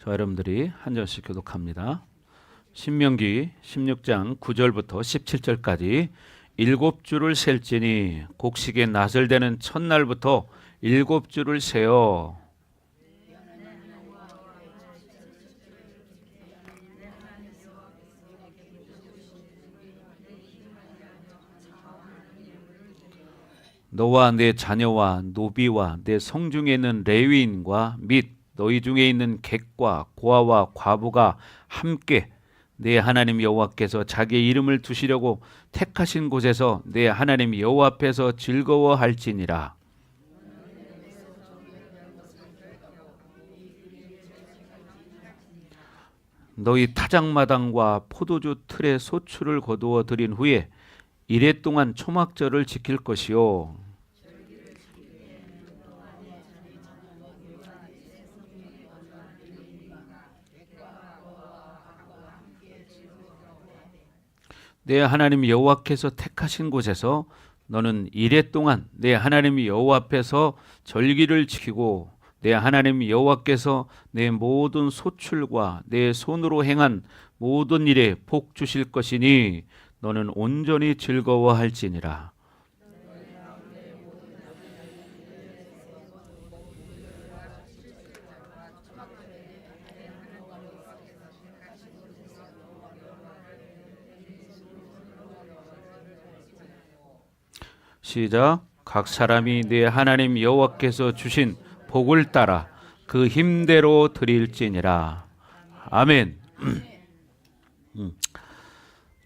저 여러분들이 한 절씩 교독합니다. 신명기 16장 9절부터 17절까지 일곱 줄을 셀지니 곡식의 낫을 되는 첫날부터 일곱 줄을 세어 너와 내 자녀와 노비와 내 성중에 있는 레위인과 및 너희 중에 있는 객과 고아와 과부가 함께 내 하나님 여호와께서 자기의 이름을 두시려고 택하신 곳에서 내 하나님 여호와 앞에서 즐거워할지니라. 너희 타작마당과 포도주 틀에 소출을 거두어 들인 후에 이레 동안 초막절을 지킬 것이요 내 하나님 여호와께서 택하신 곳에서 너는 이레 동안 내 하나님 여호와 앞에서 절기를 지키고 내 하나님 여호와께서 내 모든 소출과 내 손으로 행한 모든 일에 복 주실 것이니 너는 온전히 즐거워할지니라. 시작. 각 사람이 내 하나님 여호와께서 주신 복을 따라 그 힘대로 드릴지니라. 아멘.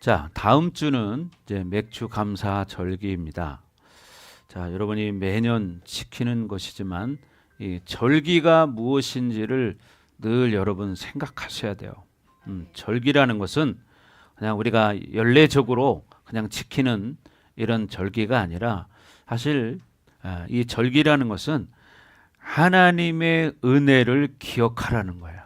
자, 다음 주는 이제 맥주 감사 절기입니다. 자, 여러분이 매년 지키는 것이지만 이 절기가 무엇인지를 늘 여러분 생각하셔야 돼요. 절기라는 것은 그냥 우리가 연례적으로 그냥 지키는 이런 절기가 아니라 사실 이 절기라는 것은 하나님의 은혜를 기억하라는 거예요.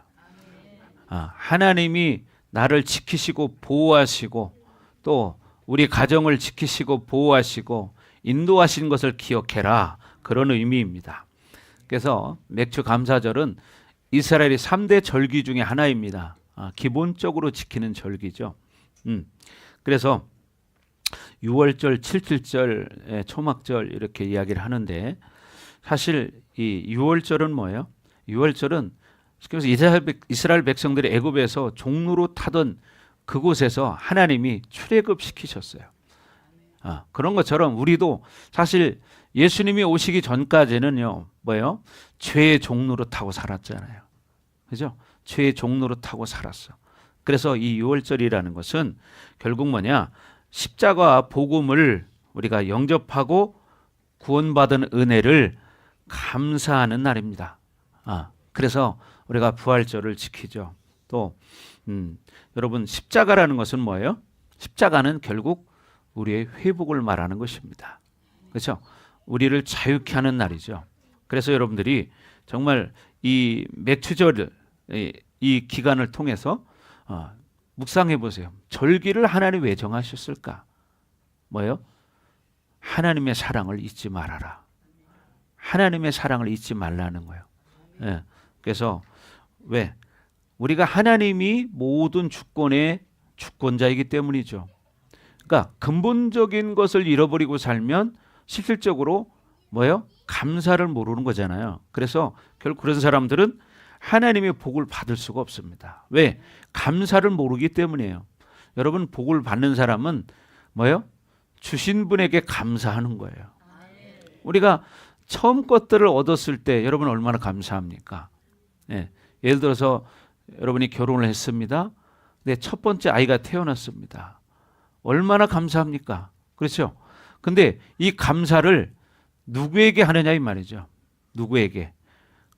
하나님이 나를 지키시고 보호하시고 또 우리 가정을 지키시고 보호하시고 인도하신 것을 기억해라, 그런 의미입니다. 그래서 맥주 감사절은 이스라엘의 3대 절기 중에 하나입니다. 기본적으로 지키는 절기죠. 그래서 6월절, 7.7절, 초막절 이렇게 이야기를 하는데 사실 이 6월절은 뭐예요? 6월절은 그래서 이스라엘 백성들이 애굽에서 종로로 타던 그곳에서 하나님이 출애굽 시키셨어요. 그런 것처럼 우리도 사실 예수님이 오시기 전까지는요, 뭐예요? 죄의 종로로 타고 살았잖아요. 그죠? 죄의 종로로 타고 살았어. 그래서 이 6월절이라는 것은 결국 뭐냐? 십자가 복음을 우리가 영접하고 구원받은 은혜를 감사하는 날입니다. 그래서 우리가 부활절을 지키죠. 또 여러분, 십자가라는 것은 뭐예요? 십자가는 결국 우리의 회복을 말하는 것입니다. 그렇죠? 우리를 자유케 하는 날이죠. 그래서 여러분들이 정말 이 맥주절 이 기간을 통해서 묵상해 보세요. 절기를 하나님 왜 정하셨을까? 뭐예요? 하나님의 사랑을 잊지 말아라. 하나님의 사랑을 잊지 말라는 거예요. 예. 그래서 왜? 우리가 하나님이 모든 주권의 주권자이기 때문이죠. 그러니까 근본적인 것을 잃어버리고 살면 실질적으로 뭐예요? 감사를 모르는 거잖아요. 그래서 결국 그런 사람들은 하나님의 복을 받을 수가 없습니다. 왜? 감사를 모르기 때문이에요. 여러분, 복을 받는 사람은 뭐예요? 주신 분에게 감사하는 거예요. 우리가 처음 것들을 얻었을 때 여러분 얼마나 감사합니까? 예. 예를 들어서 여러분이 결혼을 했습니다. 네, 첫 번째 아이가 태어났습니다. 얼마나 감사합니까? 그렇죠? 근데 이 감사를 누구에게 하느냐 이 말이죠. 누구에게?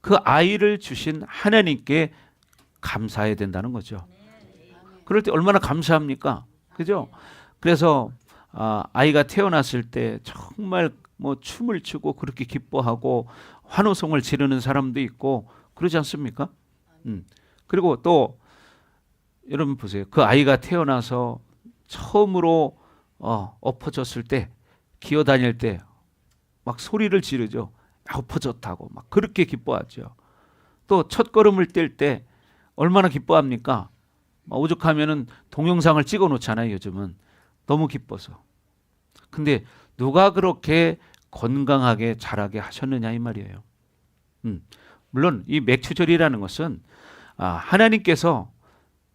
그 아이를 주신 하나님께 감사해야 된다는 거죠. 그럴 때 얼마나 감사합니까? 그죠? 그래서 아이가 태어났을 때 정말 뭐 춤을 추고 그렇게 기뻐하고 환호성을 지르는 사람도 있고 그러지 않습니까? 그리고 또 여러분 보세요. 그 아이가 태어나서 처음으로 엎어졌을 때, 기어다닐 때 막 소리를 지르죠. 엎어졌다고 막 그렇게 기뻐하죠. 또 첫 걸음을 뗄 때 얼마나 기뻐합니까? 오죽하면은 동영상을 찍어 놓잖아요, 요즘은. 너무 기뻐서. 근데 누가 그렇게 건강하게 자라게 하셨느냐 이 말이에요. 물론 이 맥추절이라는 것은 하나님께서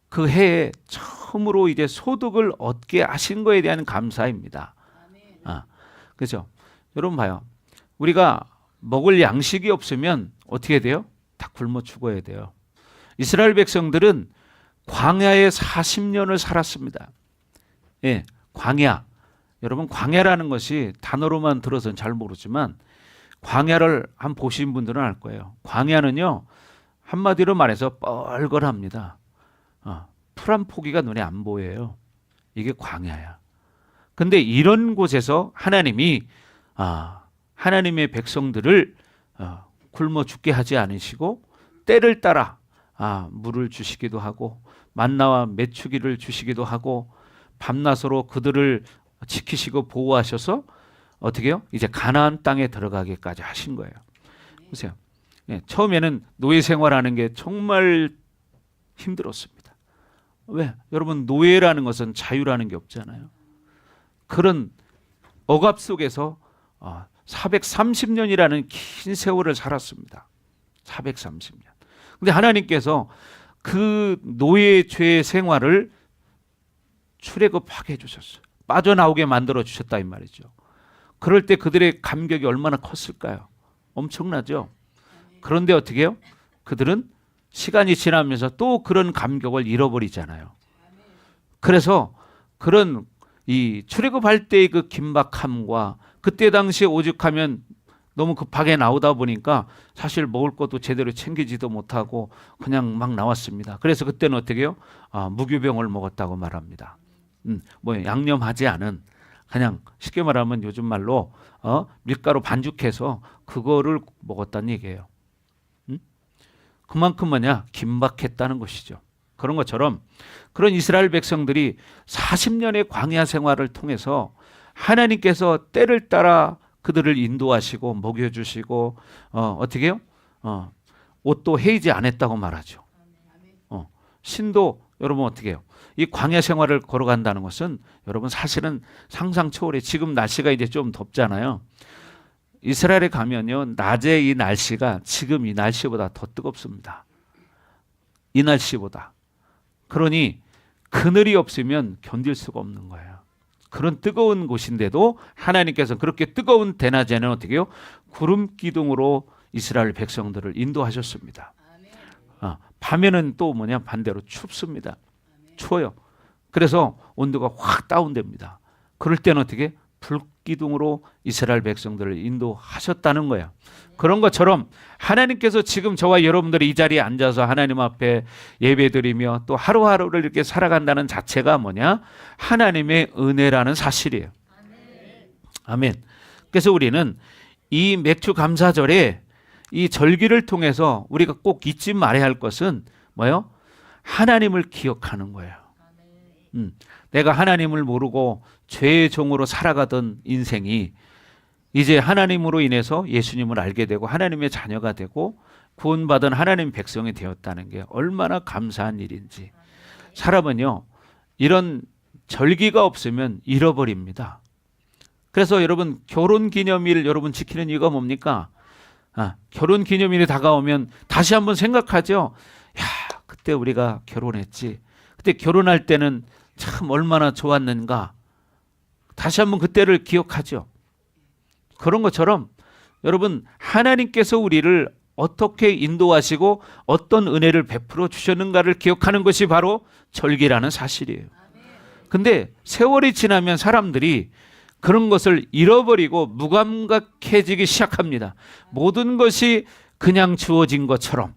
그 해에 처음으로 이제 소득을 얻게 하신 거에 대한 감사입니다. 그렇죠? 여러분 봐요. 우리가 먹을 양식이 없으면 어떻게 돼요? 다 굶어 죽어야 돼요. 이스라엘 백성들은 광야에 40년을 살았습니다. 예, 광야. 여러분 광야라는 것이 단어로만 들어서는 잘 모르지만 광야를 한번 보신 분들은 알 거예요. 광야는요, 한마디로 말해서 뻘걸합니다. 풀 한 포기가 눈에 안 보여요. 이게 광야야. 근데 이런 곳에서 하나님이 하나님의 백성들을 굶어 죽게 하지 않으시고 때를 따라 물을 주시기도 하고 만나와 메추기를 주시기도 하고 밤낮으로 그들을 지키시고 보호하셔서 어떻게 해요? 이제 가나안 땅에 들어가기까지 하신 거예요. 보세요. 처음에는 노예 생활하는 게 정말 힘들었습니다. 왜? 여러분 노예라는 것은 자유라는 게 없잖아요. 그런 억압 속에서 430년이라는 긴 세월을 살았습니다. 430년. 근데 하나님께서 그 노예의 죄의 생활을 출애굽하게 해주셨어요. 빠져나오게 만들어 주셨다 이 말이죠. 그럴 때 그들의 감격이 얼마나 컸을까요? 엄청나죠. 그런데 어떻게 해요? 그들은 시간이 지나면서 또 그런 감격을 잃어버리잖아요. 그래서 그런 이 출애굽할 때의 그 긴박함과 그때 당시에 오죽하면 너무 급하게 나오다 보니까 사실 먹을 것도 제대로 챙기지도 못하고 그냥 막 나왔습니다. 그래서 그때는 어떻게 해요? 무교병을 먹었다고 말합니다. 뭐 양념하지 않은 그냥 쉽게 말하면 요즘 말로 밀가루 반죽해서 그거를 먹었다는 얘기예요. 그만큼 뭐냐? 긴박했다는 것이죠. 그런 것처럼 그런 이스라엘 백성들이 40년의 광야 생활을 통해서 하나님께서 때를 따라 그들을 인도하시고 먹여주시고 어떻게 해요? 옷도 해이지 않았다고 말하죠. 신도 여러분 어떻게 해요? 이 광야 생활을 걸어간다는 것은 여러분 사실은 상상 초월해. 지금 날씨가 이제 좀 덥잖아요. 이스라엘에 가면요, 낮에 이 날씨가 지금 이 날씨보다 더 뜨겁습니다. 이 날씨보다. 그러니 그늘이 없으면 견딜 수가 없는 거예요. 그런 뜨거운 곳인데도 하나님께서 그렇게 뜨거운 대낮에는 어떻게 해요? 구름 기둥으로 이스라엘 백성들을 인도하셨습니다. 밤에는 또 뭐냐? 반대로 춥습니다. 추워요. 그래서 온도가 확 다운됩니다. 그럴 때는 어떻게? 불기둥으로 이스라엘 백성들을 인도하셨다는 거예요. 그런 것처럼 하나님께서 지금 저와 여러분들이 이 자리에 앉아서 하나님 앞에 예배드리며 또 하루하루를 이렇게 살아간다는 자체가 뭐냐? 하나님의 은혜라는 사실이에요. 아멘. 그래서 우리는 이 맥주 감사절에 이 절기를 통해서 우리가 꼭 잊지 말아야 할 것은 뭐예요? 하나님을 기억하는 거예요. 내가 하나님을 모르고 죄의 종으로 살아가던 인생이 이제 하나님으로 인해서 예수님을 알게 되고 하나님의 자녀가 되고 구원받은 하나님 백성이 되었다는 게 얼마나 감사한 일인지. 사람은요, 이런 절기가 없으면 잃어버립니다. 그래서 여러분 결혼기념일 여러분 지키는 이유가 뭡니까? 결혼기념일이 다가오면 다시 한번 생각하죠. 야, 그때 우리가 결혼했지. 그때 결혼할 때는 참 얼마나 좋았는가. 다시 한번 그때를 기억하죠. 그런 것처럼 여러분 하나님께서 우리를 어떻게 인도하시고 어떤 은혜를 베풀어 주셨는가를 기억하는 것이 바로 절기라는 사실이에요. 근데 세월이 지나면 사람들이 그런 것을 잃어버리고 무감각해지기 시작합니다. 모든 것이 그냥 주어진 것처럼,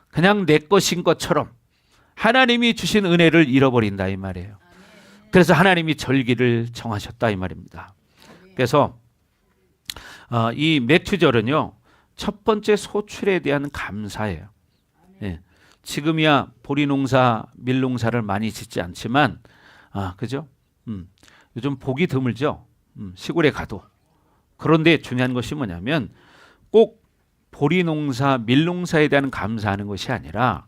그냥 내 것인 것처럼 하나님이 주신 은혜를 잃어버린다 이 말이에요. 그래서 하나님이 절기를 정하셨다 이 말입니다. 그래서 이 맥추절은요, 첫 번째 소출에 대한 감사예요. 예. 지금이야 보리농사, 밀농사를 많이 짓지 않지만, 그죠? 요즘 보기 드물죠. 시골에 가도. 그런데 중요한 것이 뭐냐면 꼭 보리농사, 밀농사에 대한 감사하는 것이 아니라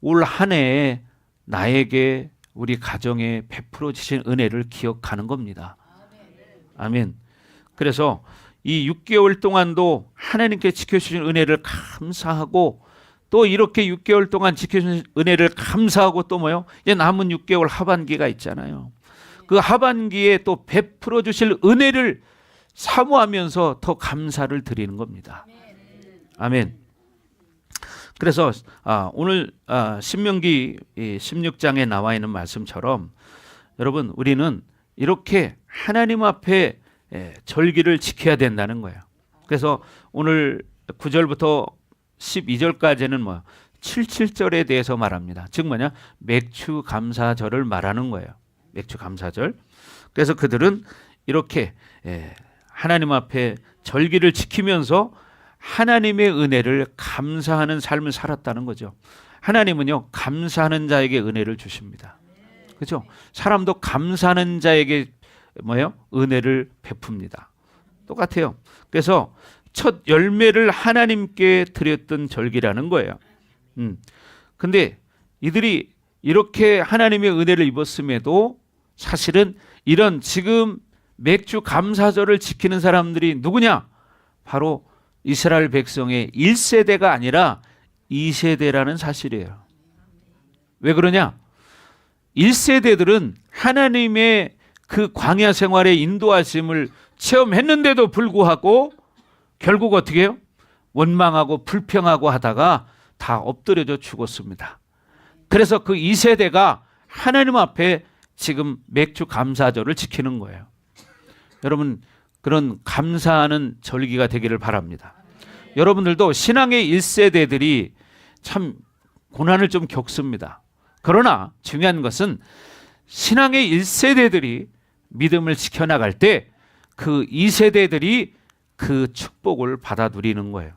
올 한 해에 나에게 우리 가정에 베풀어 주신 은혜를 기억하는 겁니다. 아멘. 그래서 이 6개월 동안도 하나님께 지켜주신 은혜를 감사하고 또 이렇게 6개월 동안 지켜주신 은혜를 감사하고 또 뭐요? 이제 남은 6개월 하반기가 있잖아요. 그 하반기에 또 베풀어 주실 은혜를 사모하면서 더 감사를 드리는 겁니다. 아멘. 그래서 오늘 신명기 16장에 나와 있는 말씀처럼 여러분 우리는 이렇게 하나님 앞에 절기를 지켜야 된다는 거예요. 그래서 오늘 9절부터 12절까지는 뭐 77절에 대해서 말합니다. 즉 뭐냐? 맥주 감사절을 말하는 거예요. 맥주 감사절. 그래서 그들은 이렇게 하나님 앞에 절기를 지키면서 하나님의 은혜를 감사하는 삶을 살았다는 거죠. 하나님은요, 감사하는 자에게 은혜를 주십니다. 그렇죠? 사람도 감사하는 자에게 뭐예요? 은혜를 베풉니다. 똑같아요. 그래서 첫 열매를 하나님께 드렸던 절기라는 거예요. 근데 이들이 이렇게 하나님의 은혜를 입었음에도 사실은 이런 지금 맥주 감사절을 지키는 사람들이 누구냐? 바로 이스라엘 백성의 1세대가 아니라 2세대라는 사실이에요. 왜 그러냐? 1세대들은 하나님의 그 광야 생활의 인도하심을 체험했는데도 불구하고 결국 어떻게 해요? 원망하고 불평하고 하다가 다 엎드려져 죽었습니다. 그래서 그 2세대가 하나님 앞에 지금 맥주 감사절을 지키는 거예요. 여러분 그런 감사하는 절기가 되기를 바랍니다. 여러분들도 신앙의 1세대들이 참 고난을 좀 겪습니다. 그러나 중요한 것은 신앙의 1세대들이 믿음을 지켜나갈 때 그 2세대들이 그 축복을 받아 누리는 거예요.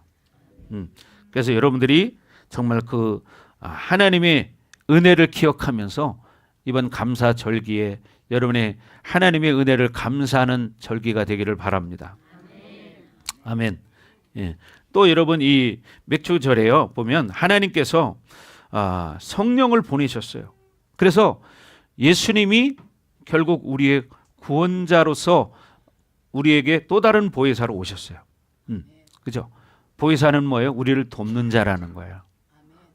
그래서 여러분들이 정말 그 하나님의 은혜를 기억하면서 이번 감사 절기에 여러분의 하나님의 은혜를 감사하는 절기가 되기를 바랍니다. 아멘. 예. 또 여러분 이 맥주절에요 보면 하나님께서 성령을 보내셨어요. 그래서 예수님이 결국 우리의 구원자로서 우리에게 또 다른 보혜사로 오셨어요. 그죠? 보혜사는 뭐예요? 우리를 돕는 자라는 거예요.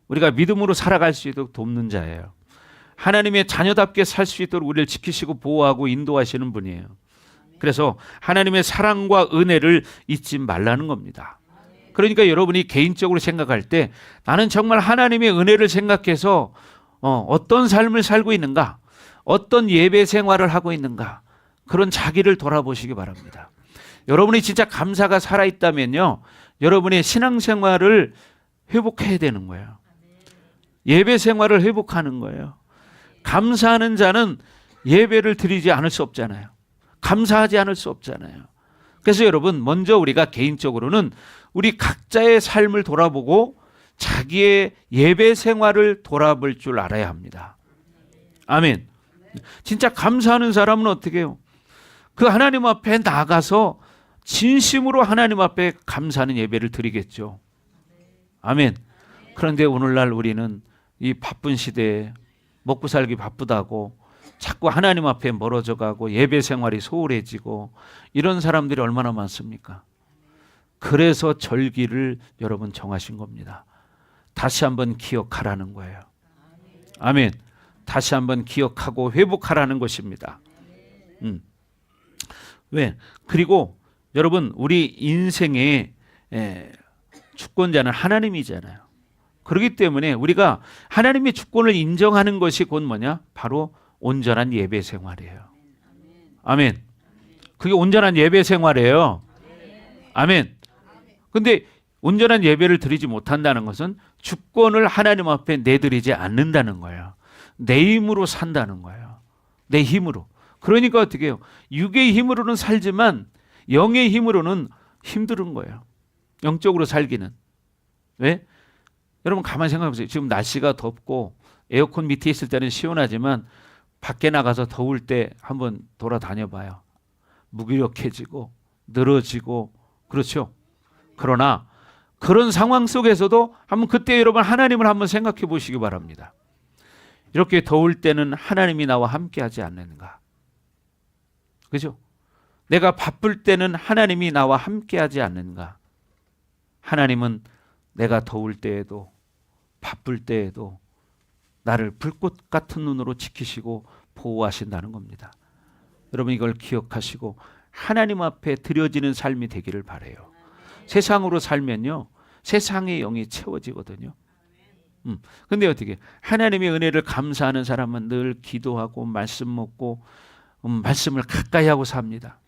우리가 믿음으로 살아갈 수 있도록 돕는 자예요. 하나님의 자녀답게 살 수 있도록 우리를 지키시고 보호하고 인도하시는 분이에요. 그래서 하나님의 사랑과 은혜를 잊지 말라는 겁니다. 그러니까 여러분이 개인적으로 생각할 때 나는 정말 하나님의 은혜를 생각해서 어떤 삶을 살고 있는가, 어떤 예배 생활을 하고 있는가, 그런 자기를 돌아보시기 바랍니다. 여러분이 진짜 감사가 살아있다면요, 여러분의 신앙생활을 회복해야 되는 거예요. 예배 생활을 회복하는 거예요. 감사하는 자는 예배를 드리지 않을 수 없잖아요. 감사하지 않을 수 없잖아요. 그래서 여러분 먼저 우리가 개인적으로는 우리 각자의 삶을 돌아보고 자기의 예배 생활을 돌아볼 줄 알아야 합니다. 아멘. 진짜 감사하는 사람은 어떻게 해요? 그 하나님 앞에 나가서 진심으로 하나님 앞에 감사하는 예배를 드리겠죠. 아멘. 그런데 오늘날 우리는 이 바쁜 시대에 먹고 살기 바쁘다고 자꾸 하나님 앞에 멀어져 가고 예배 생활이 소홀해지고 이런 사람들이 얼마나 많습니까? 그래서 절기를 여러분 정하신 겁니다. 다시 한번 기억하라는 거예요. 아멘. 다시 한번 기억하고 회복하라는 것입니다. 왜? 그리고 여러분 우리 인생의 주권자는 하나님이잖아요. 그렇기 때문에 우리가 하나님의 주권을 인정하는 것이 곧 뭐냐? 바로 온전한 예배 생활이에요. 아멘. 그게 온전한 예배 생활이에요. 아멘. 근데 온전한 예배를 드리지 못한다는 것은 주권을 하나님 앞에 내드리지 않는다는 거예요. 내 힘으로 산다는 거예요. 내 힘으로. 그러니까 어떻게 해요? 육의 힘으로는 살지만 영의 힘으로는 힘든 거예요. 영적으로 살기는. 왜? 여러분 가만히 생각해 보세요. 지금 날씨가 덥고 에어컨 밑에 있을 때는 시원하지만 밖에 나가서 더울 때 한번 돌아다녀 봐요. 무기력해지고 늘어지고 그렇죠. 그러나 그런 상황 속에서도 한번 그때 여러분 하나님을 한번 생각해 보시기 바랍니다. 이렇게 더울 때는 하나님이 나와 함께 하지 않는가? 그죠? 내가 바쁠 때는 하나님이 나와 함께 하지 않는가? 하나님은 내가 더울 때에도 바쁠 때에도 나를 불꽃 같은 눈으로 지키시고 보호하신다는 겁니다. 여러분 이걸 기억하시고 하나님 앞에 드려지는 삶이 되기를 바라요. 세상으로 살면요, 세상의 영이 채워지거든요. 근데 어떻게 하나님의 은혜를 감사하는 사람은 늘 기도하고 말씀 먹고 말씀을 가까이 하고 삽니다.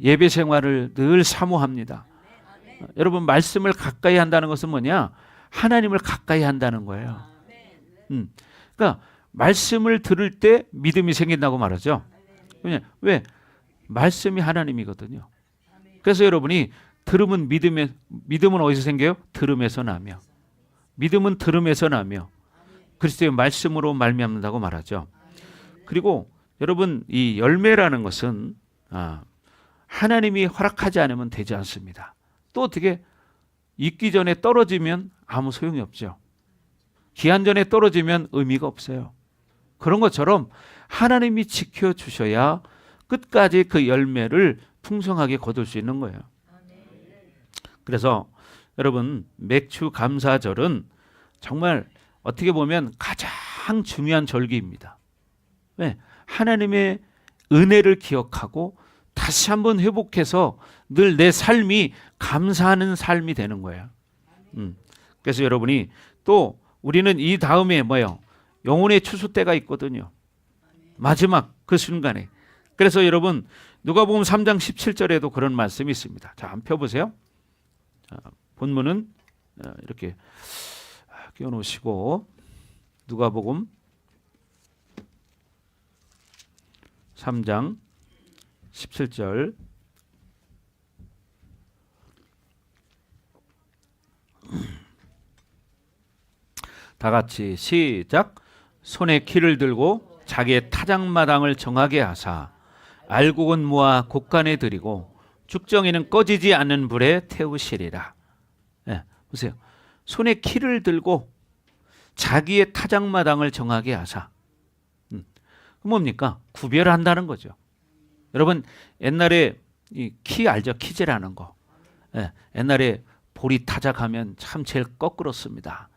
예배 생활을 늘 사모합니다. 여러분 말씀을 가까이 한다는 것은 뭐냐? 하나님을 가까이 한다는 거예요. 그러니까 말씀을 들을 때 믿음이 생긴다고 말하죠. 왜? 말씀이 하나님이거든요. 그래서 여러분이 들으면 믿음은 어디서 생겨요? 들음에서 나며. 믿음은 들음에서 나며 그리스도의 말씀으로 말미암는다고 말하죠. 그리고 여러분 이 열매라는 것은 하나님이 허락하지 않으면 되지 않습니다. 또 어떻게 익기 전에 떨어지면 아무 소용이 없죠. 기한 전에 떨어지면 의미가 없어요. 그런 것처럼 하나님이 지켜주셔야 끝까지 그 열매를 풍성하게 거둘 수 있는 거예요. 그래서 여러분 맥주 감사절은 정말 어떻게 보면 가장 중요한 절기입니다. 왜? 하나님의 은혜를 기억하고 다시 한번 회복해서 늘 내 삶이 감사하는 삶이 되는 거예요. 그래서 여러분이 또 우리는 이 다음에 뭐예요? 영혼의 추수 때가 있거든요. 마지막 그 순간에. 그래서 여러분 누가복음 3장 17절에도 그런 말씀이 있습니다. 자, 한번 펴보세요. 자, 본문은 이렇게 끼워놓으시고 누가복음 3장 17절 다 같이 시작. 손에 키를 들고 자기의 타작마당을 정하게 하사 알곡은 모아 곡간에 들이고 죽정이는 꺼지지 않는 불에 태우시리라. 네, 보세요. 손에 키를 들고 자기의 타작마당을 정하게 하사. 뭡니까? 구별한다는 거죠. 여러분 옛날에 이 키 알죠? 키제라는 거. 네, 옛날에 보리 타작하면 참 제일 거꾸렇습니다.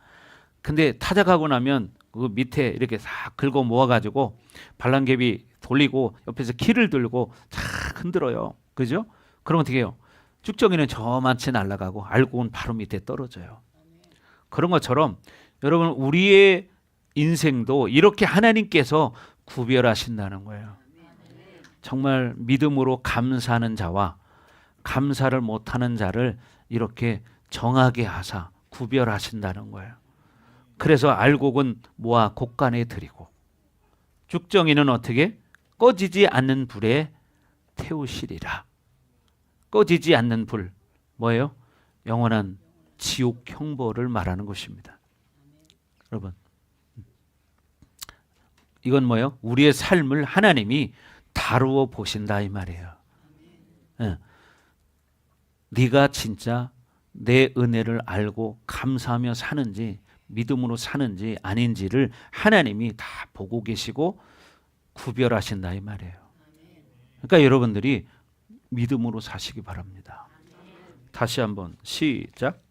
근데 타작하고 나면 그 밑에 이렇게 싹 긁어 모아가지고 반란개비 돌리고 옆에서 키를 들고 탁 흔들어요. 그죠? 그럼 어떻게 해요? 쭉정이는 저만치 날아가고 알곡은 바로 밑에 떨어져요. 그런 것처럼 여러분 우리의 인생도 이렇게 하나님께서 구별하신다는 거예요. 정말 믿음으로 감사하는 자와 감사를 못하는 자를 이렇게 정하게 하사 구별하신다는 거예요. 그래서 알곡은 모아 곡간에 들이고 죽정이는 어떻게? 꺼지지 않는 불에 태우시리라. 꺼지지 않는 불 뭐예요? 영원한 지옥 형벌을 말하는 것입니다. 여러분 이건 뭐예요? 우리의 삶을 하나님이 다루어 보신다 이 말이에요. 네. 네가 진짜 내 은혜를 알고 감사하며 사는지 믿음으로 사는지 아닌지를 하나님이 다 보고 계시고 구별하신다 이 말이에요. 그러니까 여러분들이 믿음으로 사시기 바랍니다. 다시 한번 시작.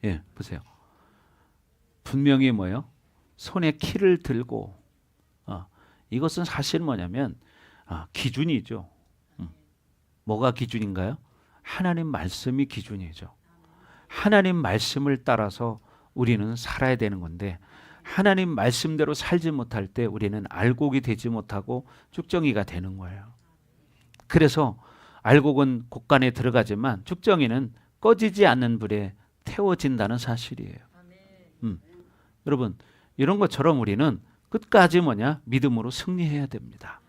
예, 보세요. 분명히 뭐예요? 손에 키를 들고 이것은 사실 뭐냐면 기준이죠. 뭐가 기준인가요? 하나님 말씀이 기준이죠. 하나님 말씀을 따라서 우리는 살아야 되는 건데 하나님 말씀대로 살지 못할 때 우리는 알곡이 되지 못하고 쭉정이가 되는 거예요. 그래서 알곡은 곡간에 들어가지만 쭉정이는 꺼지지 않는 불에 태워진다는 사실이에요. 여러분 이런 것처럼 우리는 끝까지 뭐냐? 믿음으로 승리해야 됩니다.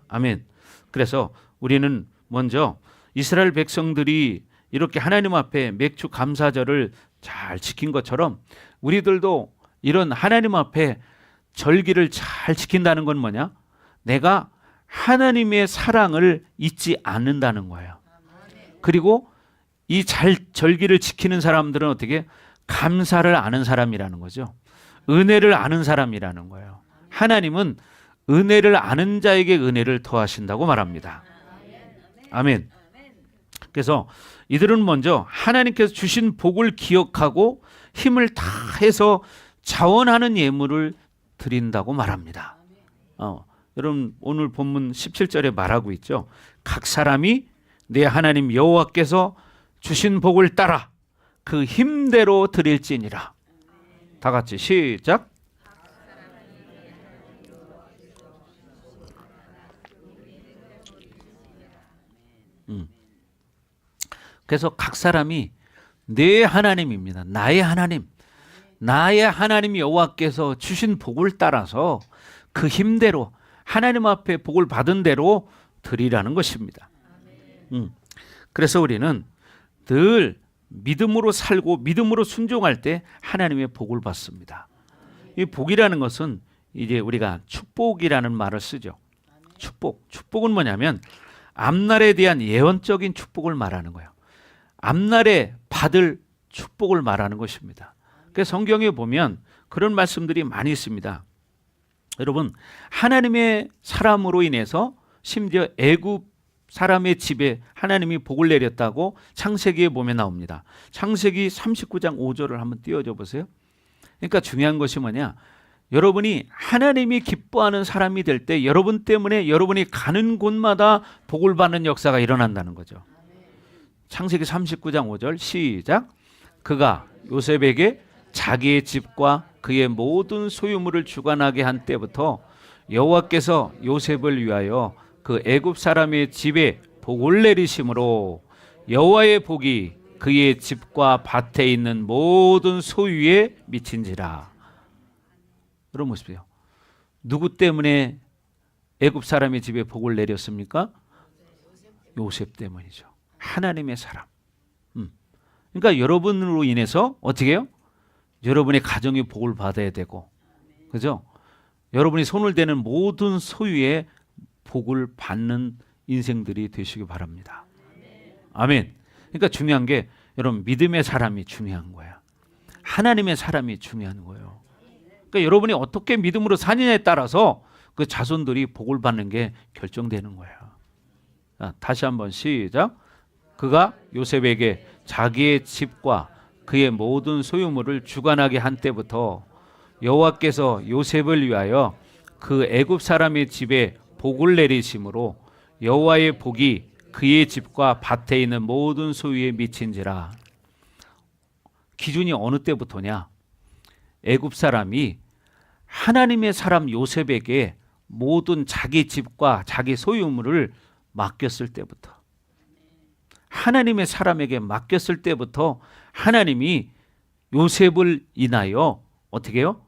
아멘. 그래서 우리는 먼저 이스라엘 백성들이 이렇게 하나님 앞에 맥주 감사절을 잘 지킨 것처럼 우리들도 이런 하나님 앞에 절기를 잘 지킨다는 건 뭐냐? 내가 하나님의 사랑을 잊지 않는다는 거예요. 그리고 이 절기를 지키는 사람들은 어떻게? 감사를 아는 사람이라는 거죠. 은혜를 아는 사람이라는 거예요. 하나님은 은혜를 아는 자에게 은혜를 더하신다고 말합니다. 아멘. 그래서 이들은 먼저 하나님께서 주신 복을 기억하고 힘을 다해서 자원하는 예물을 드린다고 말합니다. 여러분 오늘 본문 17절에 말하고 있죠. 각 사람이 내 하나님 여호와께서 주신 복을 따라 그 힘대로 드릴지니라. 다 같이 시작. 그래서 각 사람이 내 하나님입니다. 나의 하나님. 나의 하나님 여호와께서 주신 복을 따라서 그 힘대로 하나님 앞에 복을 받은 대로 드리라는 것입니다. 그래서 우리는 늘 믿음으로 살고 믿음으로 순종할 때 하나님의 복을 받습니다. 이 복이라는 것은 이제 우리가 축복이라는 말을 쓰죠. 축복은 뭐냐면 앞날에 대한 예언적인 축복을 말하는 거예요. 앞날에 받을 축복을 말하는 것입니다. 그래서 성경에 보면 그런 말씀들이 많이 있습니다. 여러분 하나님의 사람으로 인해서 심지어 애굽 사람의 집에 하나님이 복을 내렸다고 창세기에 보면 나옵니다. 창세기 39장 5절을 한번 띄워줘 보세요. 그러니까 중요한 것이 뭐냐? 여러분이 하나님이 기뻐하는 사람이 될 때 여러분 때문에 여러분이 가는 곳마다 복을 받는 역사가 일어난다는 거죠. 창세기 39장 5절 시작. 그가 요셉에게 자기의 집과 그의 모든 소유물을 주관하게 한 때부터 여호와께서 요셉을 위하여 그 애굽 사람의 집에 복을 내리심으로 여호와의 복이 그의 집과 밭에 있는 모든 소유에 미친지라. 여러분 보십시오. 누구 때문에 애굽 사람의 집에 복을 내렸습니까? 요셉 때문이죠. 하나님의 사람. 그러니까 여러분으로 인해서 어떻게 해요? 여러분의 가정이 복을 받아야 되고, 그죠? 여러분이 손을 대는 모든 소유에 복을 받는 인생들이 되시기 바랍니다. 아멘. 그러니까 중요한 게 여러분 믿음의 사람이 중요한 거야. 하나님의 사람이 중요한 거예요. 그러니까 여러분이 어떻게 믿음으로 사느냐에 따라서 그 자손들이 복을 받는 게 결정되는 거예요. 자, 다시 한번 시작. 그가 요셉에게 자기의 집과 그의 모든 소유물을 주관하게 한 때부터 여호와께서 요셉을 위하여 그 애굽 사람의 집에 복을 내리심으로 여호와의 복이 그의 집과 밭에 있는 모든 소유에 미친지라. 기준이 어느 때부터냐? 애굽 사람이 하나님의 사람 요셉에게 모든 자기 집과 자기 소유물을 맡겼을 때부터, 하나님의 사람에게 맡겼을 때부터 하나님이 요셉을 인하여 어떻게 해요?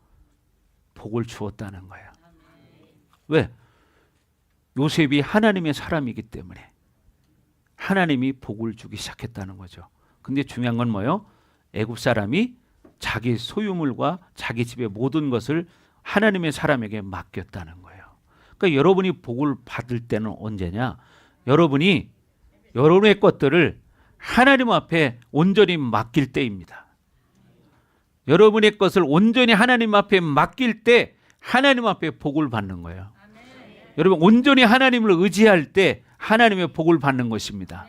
복을 주었다는 거예요. 왜? 요셉이 하나님의 사람이기 때문에 하나님이 복을 주기 시작했다는 거죠. 근데 중요한 건 뭐예요? 애굽 사람이 자기 소유물과 자기 집의 모든 것을 하나님의 사람에게 맡겼다는 거예요. 그러니까 여러분이 복을 받을 때는 언제냐? 여러분이 여러분의 것들을 하나님 앞에 온전히 맡길 때입니다. 여러분의 것을 온전히 하나님 앞에 맡길 때 하나님 앞에 복을 받는 거예요. 여러분 온전히 하나님을 의지할 때 하나님의 복을 받는 것입니다.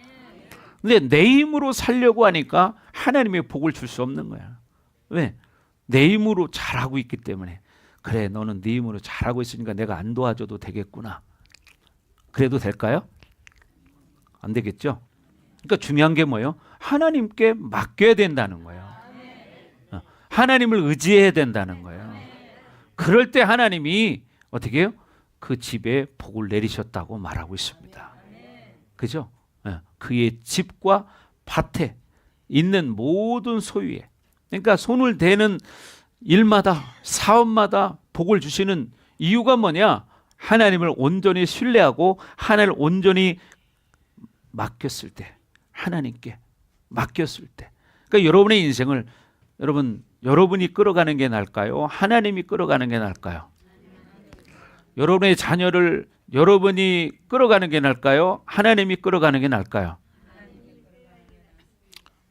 근데 내 힘으로 살려고 하니까 하나님의 복을 줄 수 없는 거야. 왜? 내 힘으로 잘하고 있기 때문에. 그래, 너는 네 힘으로 잘하고 있으니까 내가 안 도와줘도 되겠구나. 그래도 될까요? 안 되겠죠? 그러니까 중요한 게 뭐예요? 하나님께 맡겨야 된다는 거예요. 하나님을 의지해야 된다는 거예요. 그럴 때 하나님이 어떻게 해요? 그 집에 복을 내리셨다고 말하고 있습니다. 그죠? 그의 집과 밭에 있는 모든 소유에, 그러니까 손을 대는 일마다 사업마다 복을 주시는 이유가 뭐냐? 하나님을 온전히 신뢰하고 하나님을 온전히 맡겼을 때, 하나님께 맡겼을 때. 그러니까 여러분의 인생을 여러분, 여러분이 끌어가는 게 나을까요? 하나님이 끌어가는 게 나을까요? 여러분의 자녀를 여러분이 끌어가는 게 나을까요? 하나님이 끌어가는 게 나을까요?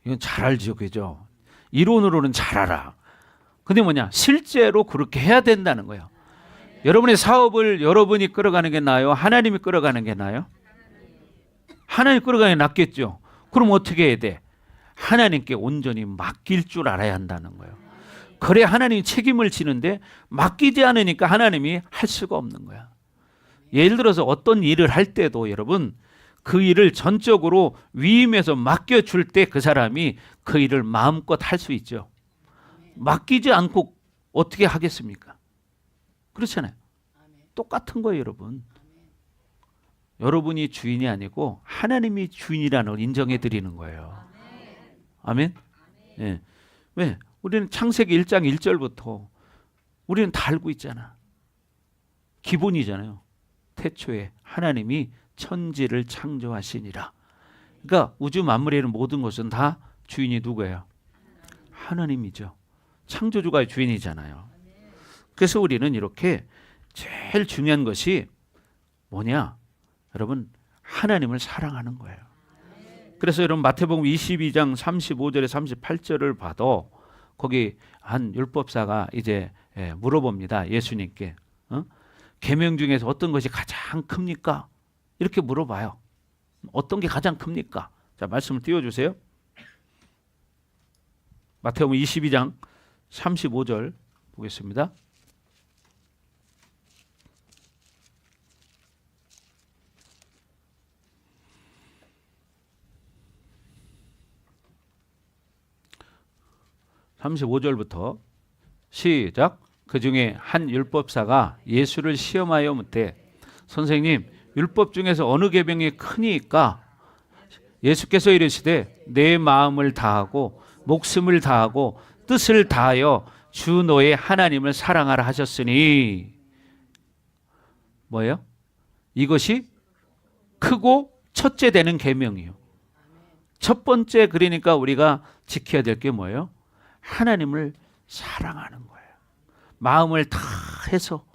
이건 잘 알죠, 그죠? 이론으로는 잘 알아. 근데 뭐냐? 실제로 그렇게 해야 된다는 거예요. 여러분의 사업을 여러분이 끌어가는 게 나아요? 하나님이 끌어가는 게 나아요? 하나님이 끌어가는 게 낫겠죠. 그럼 어떻게 해야 돼? 하나님께 온전히 맡길 줄 알아야 한다는 거예요. 그래 하나님이 책임을 지는데 맡기지 않으니까 하나님이 할 수가 없는 거야. 예를 들어서 어떤 일을 할 때도 여러분 그 일을 전적으로 위임해서 맡겨줄 때 그 사람이 그 일을 마음껏 할 수 있죠. 맡기지 않고 어떻게 하겠습니까? 그렇잖아요. 똑같은 거예요, 여러분. 여러분이 주인이 아니고 하나님이 주인이라는 걸 인정해 드리는 거예요. 아멘? 예. 왜? 우리는 창세기 1장 1절부터 우리는 다 알고 있잖아. 기본이잖아요. 태초에 하나님이 천지를 창조하시니라. 그러니까 우주 만물에 있는 모든 것은 다 주인이 누구예요? 하나님이죠. 창조주가 주인이잖아요. 그래서 우리는 이렇게 제일 중요한 것이 뭐냐? 여러분, 하나님을 사랑하는 거예요. 그래서 여러분 마태복음 22장 35절에 38절을 봐도 거기 한 율법사가 이제 물어봅니다. 예수님께. 계명 중에서 어떤 것이 가장 큽니까? 이렇게 물어봐요. 어떤 게 가장 큽니까? 자, 말씀을 띄워주세요. 마태복음 22장 35절 보겠습니다. (35절부터) 시작. 그 중에 한 율법사가 예수를 시험하여 묻되 선생님, 율법 중에서 어느 계명이 크니까? 예수께서 이르시되 내 마음을 다하고 목숨을 다하고 뜻을 다하여 주 너의 하나님을 사랑하라 하셨으니. 뭐예요? 이것이 크고 첫째 되는 계명이요. 첫 번째, 그러니까 우리가 지켜야 될 게 뭐예요? 하나님을 사랑하는 거예요. 마음을 다해서,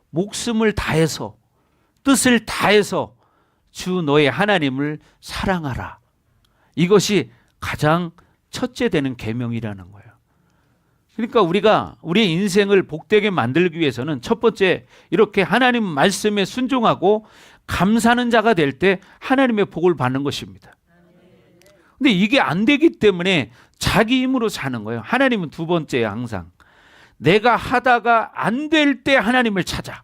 목숨을 다해서, 뜻을 다해서 주 너의 하나님을 사랑하라. 이것이 가장 첫째 되는 계명이라는 거예요. 그러니까 우리가 우리의 인생을 복되게 만들기 위해서는 첫 번째, 이렇게 하나님 말씀에 순종하고 감사하는 자가 될 때 하나님의 복을 받는 것입니다. 근데 이게 안 되기 때문에 자기 힘으로 사는 거예요. 하나님은 두 번째에 항상 내가 하다가 안 될 때 하나님을 찾아.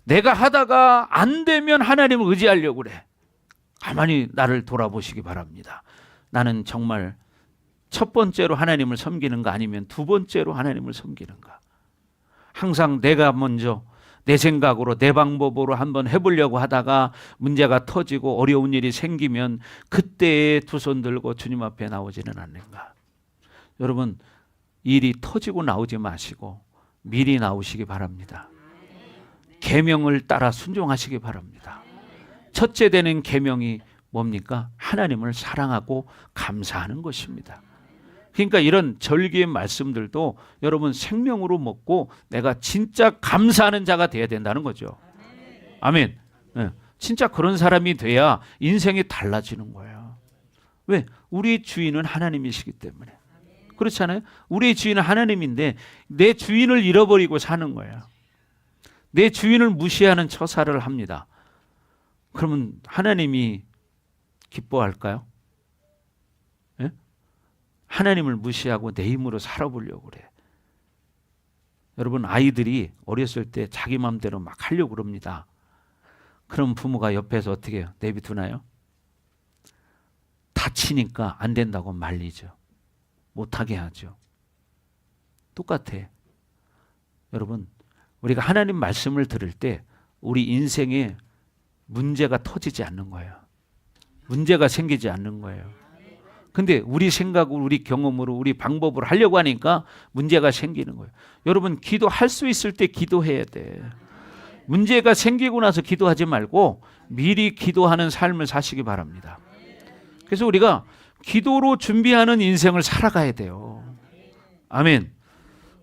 내가 하다가 안 되면 하나님을 의지하려고 그래. 가만히 나를 돌아보시기 바랍니다. 나는 정말 첫 번째로 하나님을 섬기는가 아니면 두 번째로 하나님을 섬기는가. 항상 내가 먼저 내 생각으로 내 방법으로 한번 해보려고 하다가 문제가 터지고 어려운 일이 생기면 그때에 두 손 들고 주님 앞에 나오지는 않는가. 여러분, 일이 터지고 나오지 마시고 미리 나오시기 바랍니다. 계명을 따라 순종하시기 바랍니다. 첫째 되는 계명이 뭡니까? 하나님을 사랑하고 감사하는 것입니다. 그러니까 이런 절기의 말씀들도 여러분 생명으로 먹고 내가 진짜 감사하는 자가 돼야 된다는 거죠. 아멘. 네. 진짜 그런 사람이 돼야 인생이 달라지는 거예요. 왜? 우리 주인은 하나님이시기 때문에. 그렇잖아요. 우리의 주인은 하나님인데 내 주인을 잃어버리고 사는 거예요. 내 주인을 무시하는 처사를 합니다. 그러면 하나님이 기뻐할까요? 예? 하나님을 무시하고 내 힘으로 살아보려고 그래. 여러분, 아이들이 어렸을 때 자기 마음대로 막 하려고 그럽니다. 그럼 부모가 옆에서 어떻게 해요? 내비두나요? 다치니까 안 된다고 말리죠. 못하게 하죠. 똑같아. 여러분, 우리가 하나님 말씀을 들을 때 우리 인생에 문제가 터지지 않는 거예요. 문제가 생기지 않는 거예요. 근데 우리 생각으로, 우리 경험으로, 우리 방법으로 하려고 하니까 문제가 생기는 거예요. 여러분, 기도할 수 있을 때 기도해야 돼. 문제가 생기고 나서 기도하지 말고 미리 기도하는 삶을 사시기 바랍니다. 그래서 우리가 기도로 준비하는 인생을 살아가야 돼요. 아멘.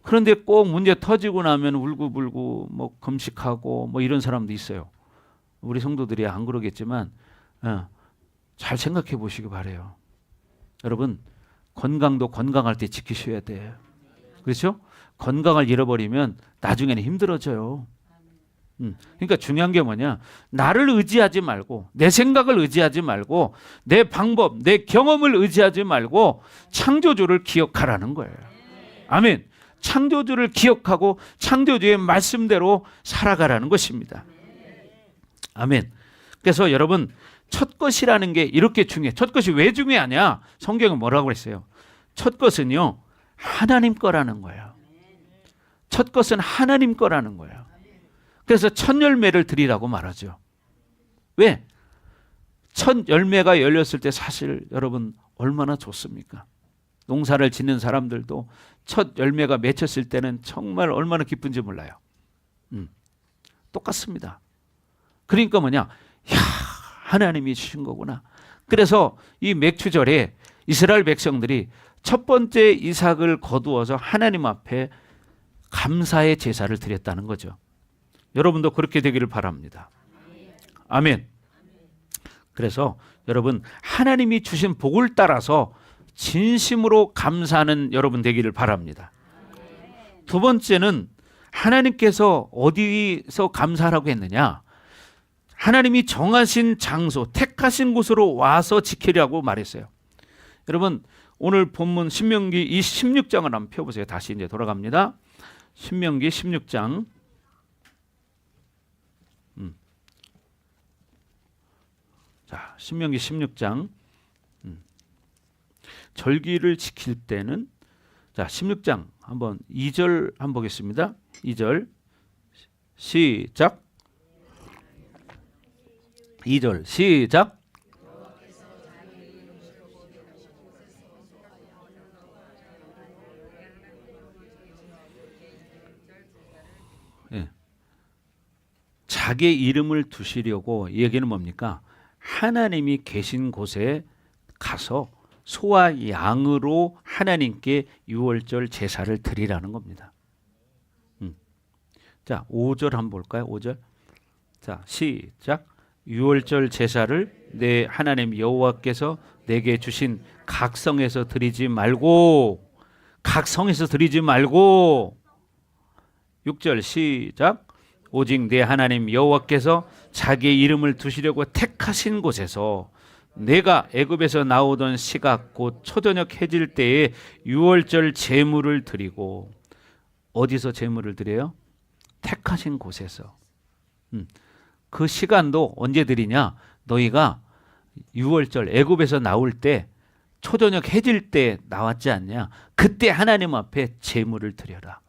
그런데 꼭 문제 터지고 나면 울고불고 뭐 금식하고 뭐 이런 사람도 있어요. 우리 성도들이 안 그러겠지만 잘 생각해 보시기 바래요. 여러분, 건강도 건강할 때 지키셔야 돼요. 그렇죠? 건강을 잃어버리면 나중에는 힘들어져요. 그러니까 중요한 게 뭐냐? 나를 의지하지 말고, 내 생각을 의지하지 말고, 내 방법, 내 경험을 의지하지 말고 창조주를 기억하라는 거예요. 아멘. 창조주를 기억하고 창조주의 말씀대로 살아가라는 것입니다. 아멘. 그래서 여러분, 첫 것이라는 게 이렇게 중요해. 첫 것이 왜 중요하냐? 성경은 뭐라고 그랬어요? 첫 것은요, 하나님 거라는 거예요. 첫 것은 하나님 거라는 거예요. 그래서 첫 열매를 드리라고 말하죠. 왜? 첫 열매가 열렸을 때 사실 여러분 얼마나 좋습니까? 농사를 짓는 사람들도 첫 열매가 맺혔을 때는 정말 얼마나 기쁜지 몰라요. 똑같습니다. 그러니까 뭐냐? 야, 하나님이 주신 거구나. 그래서 이 맥추절에 이스라엘 백성들이 첫 번째 이삭을 거두어서 하나님 앞에 감사의 제사를 드렸다는 거죠. 여러분도 그렇게 되기를 바랍니다. 아멘. 그래서 여러분, 하나님이 주신 복을 따라서 진심으로 감사하는 여러분 되기를 바랍니다. 두 번째는 하나님께서 어디서 감사하라고 했느냐? 하나님이 정하신 장소, 택하신 곳으로 와서 지키라고 말했어요. 여러분, 오늘 본문 신명기 16장을 한번 펴보세요. 다시 이제 돌아갑니다. 신명기 16장. 자, 신명기 16장. 절기를 지킬 때는, 자, 16장 한번 2절 한번 보겠습니다. 2절 시작. 2절 시작. 예. 자기 이름을 두시려고, 이 얘기는 뭡니까? 하나님이 계신 곳에 가서 소와 양으로 하나님께 유월절 제사를 드리라는 겁니다. 자, 5절 한번 볼까요? 5절. 자, 시작. 유월절 제사를 내 하나님 여호와께서 내게 주신 각 성에서 드리지 말고, 각 성에서 드리지 말고. 6절 시작. 오직 내 하나님 여호와께서 자기의 이름을 두시려고 택하신 곳에서 내가 애굽에서 나오던 시각 곧 초저녁 해질 때에 유월절 제물을 드리고. 어디서 제물을 드려요? 택하신 곳에서. 그 시간도 언제 드리냐? 너희가 유월절 애굽에서 나올 때 초저녁 해질 때 나왔지 않냐? 그때 하나님 앞에 제물을 드려라.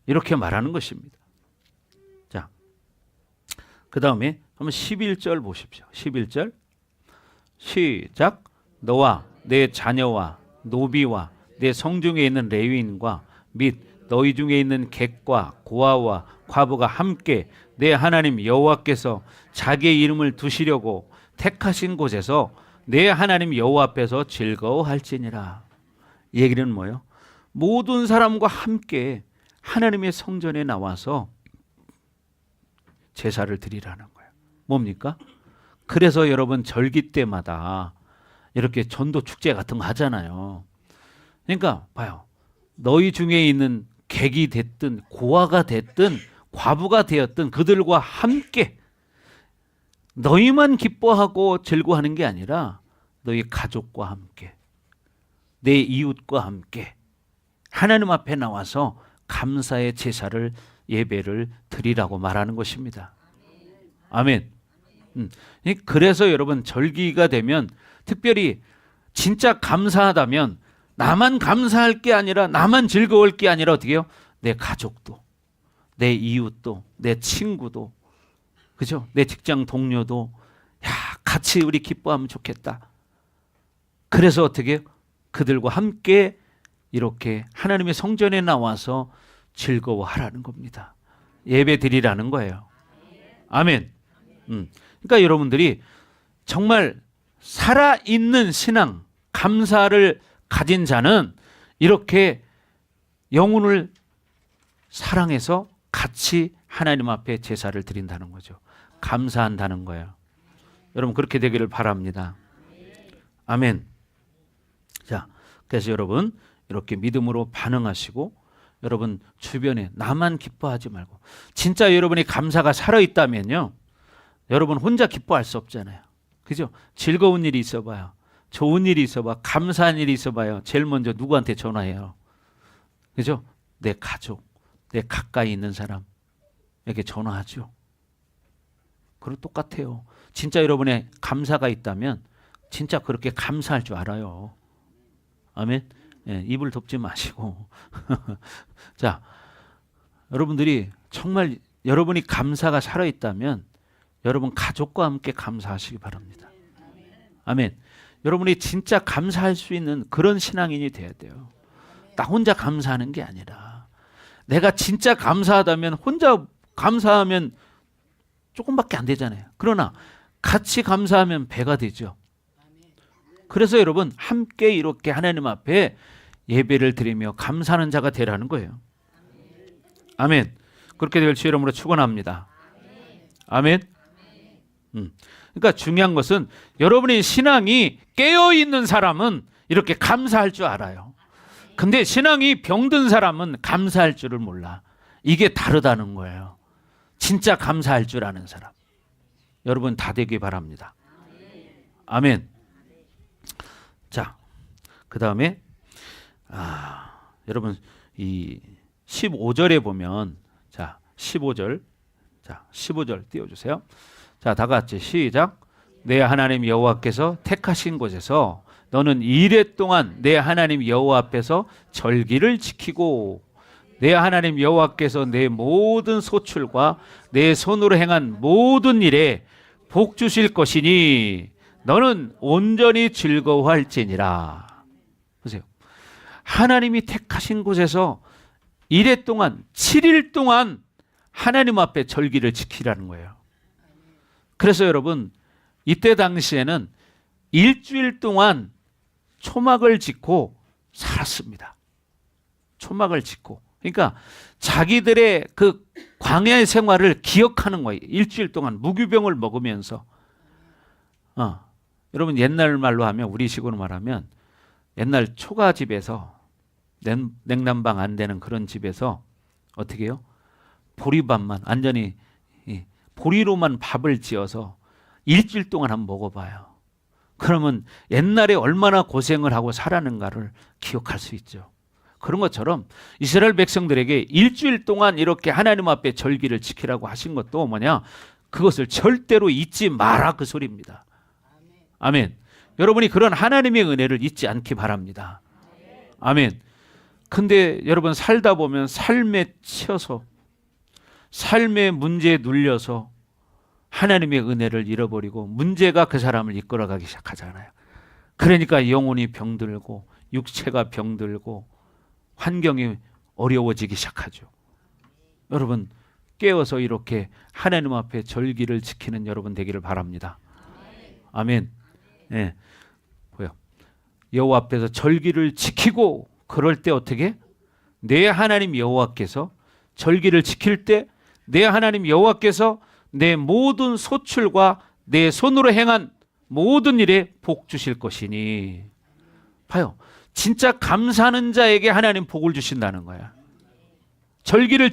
이렇게 말하는 것입니다. 자, 그 다음에 한번 11절 보십시오. 11절 시작. 너와 내 자녀와 노비와 내 성중에 있는 레위인과 및 너희 중에 있는 객과 고아와 과부가 함께 내 하나님 여호와께서 자기의 이름을 두시려고 택하신 곳에서 내 하나님 여호와 앞에서 즐거워할지니라. 이 얘기는 뭐예요? 모든 사람과 함께 하나님의 성전에 나와서 제사를 드리라는 거예요. 뭡니까? 그래서 여러분 절기 때마다 이렇게 전도 축제 같은 거 하잖아요. 그러니까 봐요. 너희 중에 있는 객이 됐든 고아가 됐든 과부가 되었든 그들과 함께, 너희만 기뻐하고 즐거워하는 게 아니라 너희 가족과 함께, 내 이웃과 함께 하나님 앞에 나와서 감사의 제사를, 예배를 드리라고 말하는 것입니다. 아멘. 그래서 여러분 절기가 되면 특별히 진짜 감사하다면 나만 감사할 게 아니라, 나만 즐거울 게 아니라 어떻게 해요? 내 가족도, 내 이웃도, 내 친구도, 그죠? 내 직장 동료도, 야, 같이 우리 기뻐하면 좋겠다. 그래서 어떻게 해요? 그들과 함께 이렇게 하나님의 성전에 나와서 즐거워하라는 겁니다. 예배 드리라는 거예요. 아멘. 그러니까 여러분들이 정말 살아있는 신앙, 감사를 가진 자는 이렇게 영혼을 사랑해서 같이 하나님 앞에 제사를 드린다는 거죠. 감사한다는 거예요. 여러분 그렇게 되기를 바랍니다. 아멘. 자, 그래서 여러분 이렇게 믿음으로 반응하시고 여러분 주변에 나만 기뻐하지 말고 진짜 여러분이 감사가 살아있다면요. 여러분 혼자 기뻐할 수 없잖아요. 그죠? 즐거운 일이 있어봐요. 좋은 일이 있어봐. 감사한 일이 있어봐요. 제일 먼저 누구한테 전화해요? 그죠? 내 가족, 내 가까이 있는 사람에게 전화하죠. 그리고 똑같아요. 진짜 여러분의 감사가 있다면 진짜 그렇게 감사할 줄 알아요. 아멘. 예, 입을 덮지 마시고 자, 여러분들이 정말 여러분이 감사가 살아있다면 여러분 가족과 함께 감사하시기 바랍니다. 아멘. 여러분이 진짜 감사할 수 있는 그런 신앙인이 돼야 돼요. 나 혼자 감사하는 게 아니라 내가 진짜 감사하다면 혼자 감사하면 조금밖에 안 되잖아요. 그러나 같이 감사하면 배가 되죠. 그래서 여러분 함께 이렇게 하나님 앞에 예배를 드리며 감사하는 자가 되라는 거예요. 아멘. 그렇게 될 주 이름으로 축원합니다. 아멘. 그러니까 중요한 것은 여러분의 신앙이 깨어있는 사람은 이렇게 감사할 줄 알아요. 근데 신앙이 병든 사람은 감사할 줄을 몰라. 이게 다르다는 거예요. 진짜 감사할 줄 아는 사람. 여러분 다 되기 바랍니다. 아멘. 자, 그 다음에 여러분 이 15절에 보면 자 15절 자 15절 띄워주세요. 자, 다 같이 시작. 내 하나님 여호와께서 택하신 곳에서 너는 이레 동안 내 하나님 여호와 앞에서 절기를 지키고 내 하나님 여호와께서 내 모든 소출과 내 손으로 행한 모든 일에 복 주실 것이니 너는 온전히 즐거워할지니라. 보세요. 하나님이 택하신 곳에서 이레 동안 7일 동안 하나님 앞에 절기를 지키라는 거예요. 그래서 여러분 이때 당시에는 일주일 동안 초막을 짓고 살았습니다. 초막을 짓고. 그러니까 자기들의 그 광야의 생활을 기억하는 거예요. 일주일 동안 무교병을 먹으면서. 여러분 옛날 말로 하면 우리식으로 말하면 옛날 초가집에서 냉난방 안 되는 그런 집에서 어떻게 해요? 보리밥만 완전히 보리로만 밥을 지어서 일주일 동안 한번 먹어봐요. 그러면 옛날에 얼마나 고생을 하고 살았는가를 기억할 수 있죠. 그런 것처럼 이스라엘 백성들에게 일주일 동안 이렇게 하나님 앞에 절기를 지키라고 하신 것도 뭐냐? 그것을 절대로 잊지 마라 그 소리입니다. 아멘. 여러분이 그런 하나님의 은혜를 잊지 않기 바랍니다. 아멘. 근데 여러분 살다 보면 삶에 치여서 삶의 문제에 눌려서 하나님의 은혜를 잃어버리고 문제가 그 사람을 이끌어가기 시작하잖아요. 그러니까 영혼이 병들고 육체가 병들고 환경이 어려워지기 시작하죠. 여러분 깨어서 이렇게 하나님 앞에 절기를 지키는 여러분 되기를 바랍니다. 아멘. 예. 보여. 여호와 앞에서 절기를 지키고 그럴 때 어떻게? 내 하나님 여호와께서 절기를 지킬 때 내 하나님 여호와께서 내 모든 소출과 내 손으로 행한 모든 일에 복 주실 것이니. 봐요. 진짜 감사하는 자에게 하나님 복을 주신다는 거야. 절기를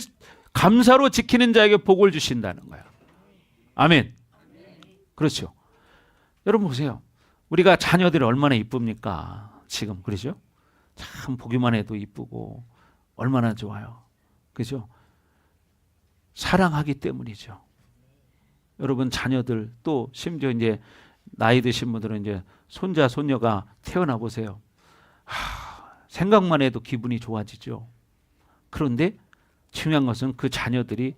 감사로 지키는 자에게 복을 주신다는 거야. 아멘. 그렇죠. 여러분 보세요. 우리가 자녀들이 얼마나 이쁩니까? 지금 그러죠? 참 보기만 해도 이쁘고 얼마나 좋아요. 그죠? 사랑하기 때문이죠. 여러분 자녀들 또 심지어 이제 나이 드신 분들은 이제 손자 손녀가 태어나 보세요. 생각만 해도 기분이 좋아지죠. 그런데 중요한 것은 그 자녀들이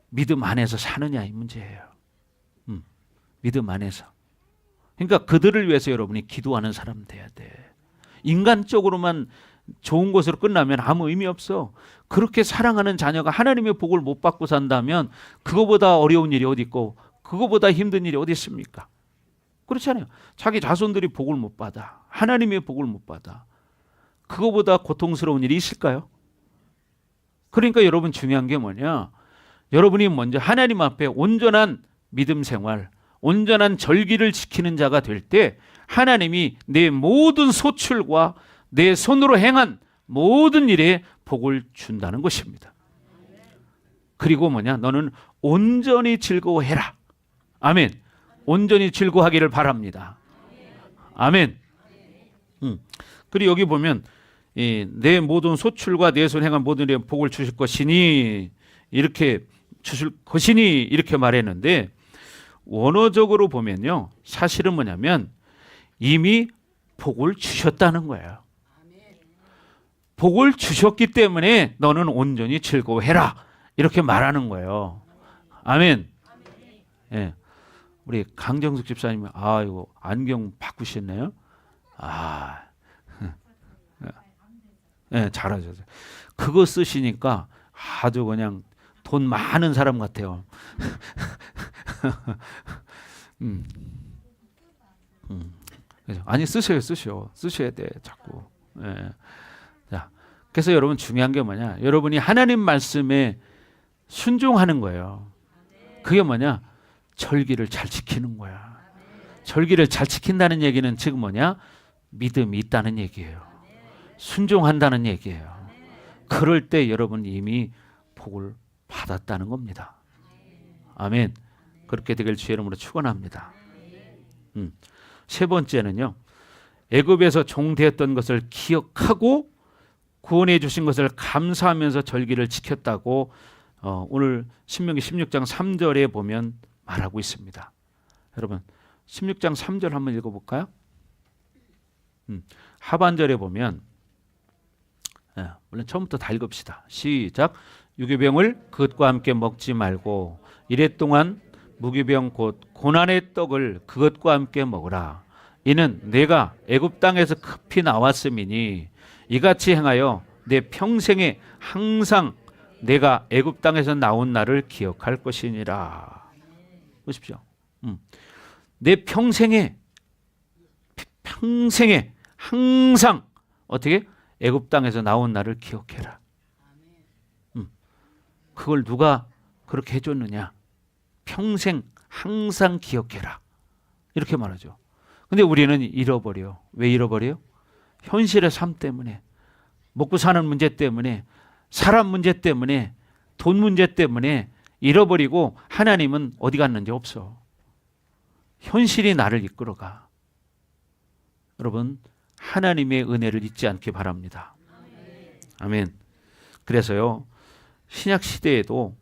믿음 안에서 사느냐 이 문제예요. 믿음 안에서. 그러니까 그들을 위해서 여러분이 기도하는 사람 돼야 돼. 인간적으로만 좋은 것으로 끝나면 아무 의미 없어. 그렇게 사랑하는 자녀가 하나님의 복을 못 받고 산다면 그거보다 어려운 일이 어디 있고 그거보다 힘든 일이 어디 있습니까? 그렇잖아요. 자기 자손들이 복을 못 받아. 하나님의 복을 못 받아. 그거보다 고통스러운 일이 있을까요? 그러니까 여러분 중요한 게 뭐냐? 여러분이 먼저 하나님 앞에 온전한 믿음 생활, 온전한 절기를 지키는 자가 될 때 하나님이 내 모든 소출과 내 손으로 행한 모든 일에 복을 준다는 것입니다. 그리고 뭐냐? 너는 온전히 즐거워해라. 아멘. 온전히 즐거워하기를 바랍니다. 아멘. 그리고 여기 보면 내 모든 소출과 내 손 행한 모든 일에 복을 주실 것이니 이렇게 주실 것이니 이렇게 말했는데 원어적으로 보면요. 사실은 뭐냐면 이미 복을 주셨다는 거예요. 복을 주셨기 때문에 너는 온전히 즐거워해라. 이렇게 말하는 거예요. 아멘. 예. 우리 강정숙 집사님이 이거 안경 바꾸셨네요. 네, 잘하셨어요. 그거 쓰시니까 아주 그냥 돈 많은 사람 같아요. 아니 쓰셔야 돼 자꾸. 네. 자, 그래서 여러분 중요한 게 뭐냐? 여러분이 하나님 말씀에 순종하는 거예요. 그게 뭐냐? 절기를 잘 지키는 거야. 절기를 잘 지킨다는 얘기는 지금 뭐냐? 믿음이 있다는 얘기예요. 순종한다는 얘기예요. 그럴 때 여러분 이미 복을 받았다는 겁니다. 아멘. 그렇게 되길 주의 이름으로 축원합니다. 세 번째는요. 애굽에서 종되었던 것을 기억하고 구원해 주신 것을 감사하면서 절기를 지켰다고 오늘 신명기 16장 3절에 보면 말하고 있습니다. 여러분 16장 3절 한번 읽어볼까요? 하반절에 보면 물론 처음부터 다 읽읍시다. 시작. 유기병을 그것과 함께 먹지 말고 이래 동안 무기병 곧 고난의 떡을 그것과 함께 먹으라. 이는 내가 애굽 땅에서 급히 나왔음이니 이같이 행하여 내 평생에 항상 내가 애굽 땅에서 나온 날을 기억할 것이니라. 보십시오. 내 평생에 항상 어떻게 애굽 땅에서 나온 날을 기억해라. 그걸 누가 그렇게 해줬느냐? 평생 항상 기억해라. 이렇게 말하죠. 근데 우리는 잃어버려. 왜 잃어버려요? 현실의 삶 때문에, 먹고 사는 문제 때문에, 사람 문제 때문에, 돈 문제 때문에 잃어버리고 하나님은 어디 갔는지 없어. 현실이 나를 이끌어가. 여러분 하나님의 은혜를 잊지 않기 바랍니다. 아멘. 그래서요 신약 시대에도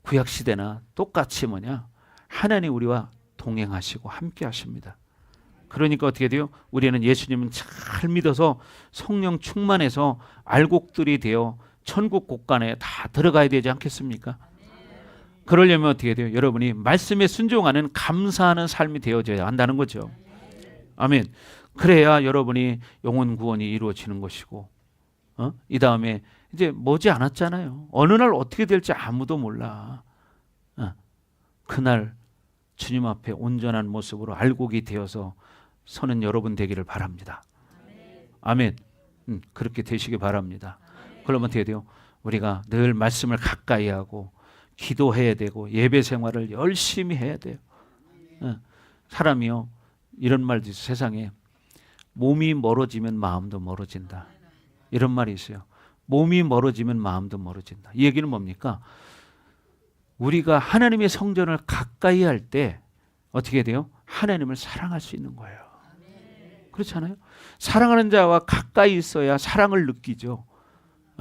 구약 시대나 똑같이 뭐냐 하나님 우리와 동행하시고 함께 하십니다. 그러니까 어떻게 돼요? 우리는 예수님은 잘 믿어서 성령 충만해서 알곡들이 되어 천국 곳간에 다 들어가야 되지 않겠습니까? 그러려면 어떻게 돼요? 여러분이 말씀에 순종하는 감사하는 삶이 되어져야 한다는 거죠. 아멘. 그래야 여러분이 영혼 구원이 이루어지는 것이고 이 다음에 이제 머지 않았잖아요. 어느 날 어떻게 될지 아무도 몰라. 그날 주님 앞에 온전한 모습으로 알곡이 되어서 서는 여러분 되기를 바랍니다. 아멘. 그렇게 되시기 바랍니다. 그러면 어떻게 돼요? 우리가 늘 말씀을 가까이 하고 기도해야 되고 예배 생활을 열심히 해야 돼요. 사람이요 이런 말도 있어요. 세상에 몸이 멀어지면 마음도 멀어진다. 이런 말이 있어요. 몸이 멀어지면 마음도 멀어진다. 이 얘기는 뭡니까? 우리가 하나님의 성전을 가까이 할 때 어떻게 돼요? 하나님을 사랑할 수 있는 거예요. 그렇잖아요. 사랑하는 자와 가까이 있어야 사랑을 느끼죠.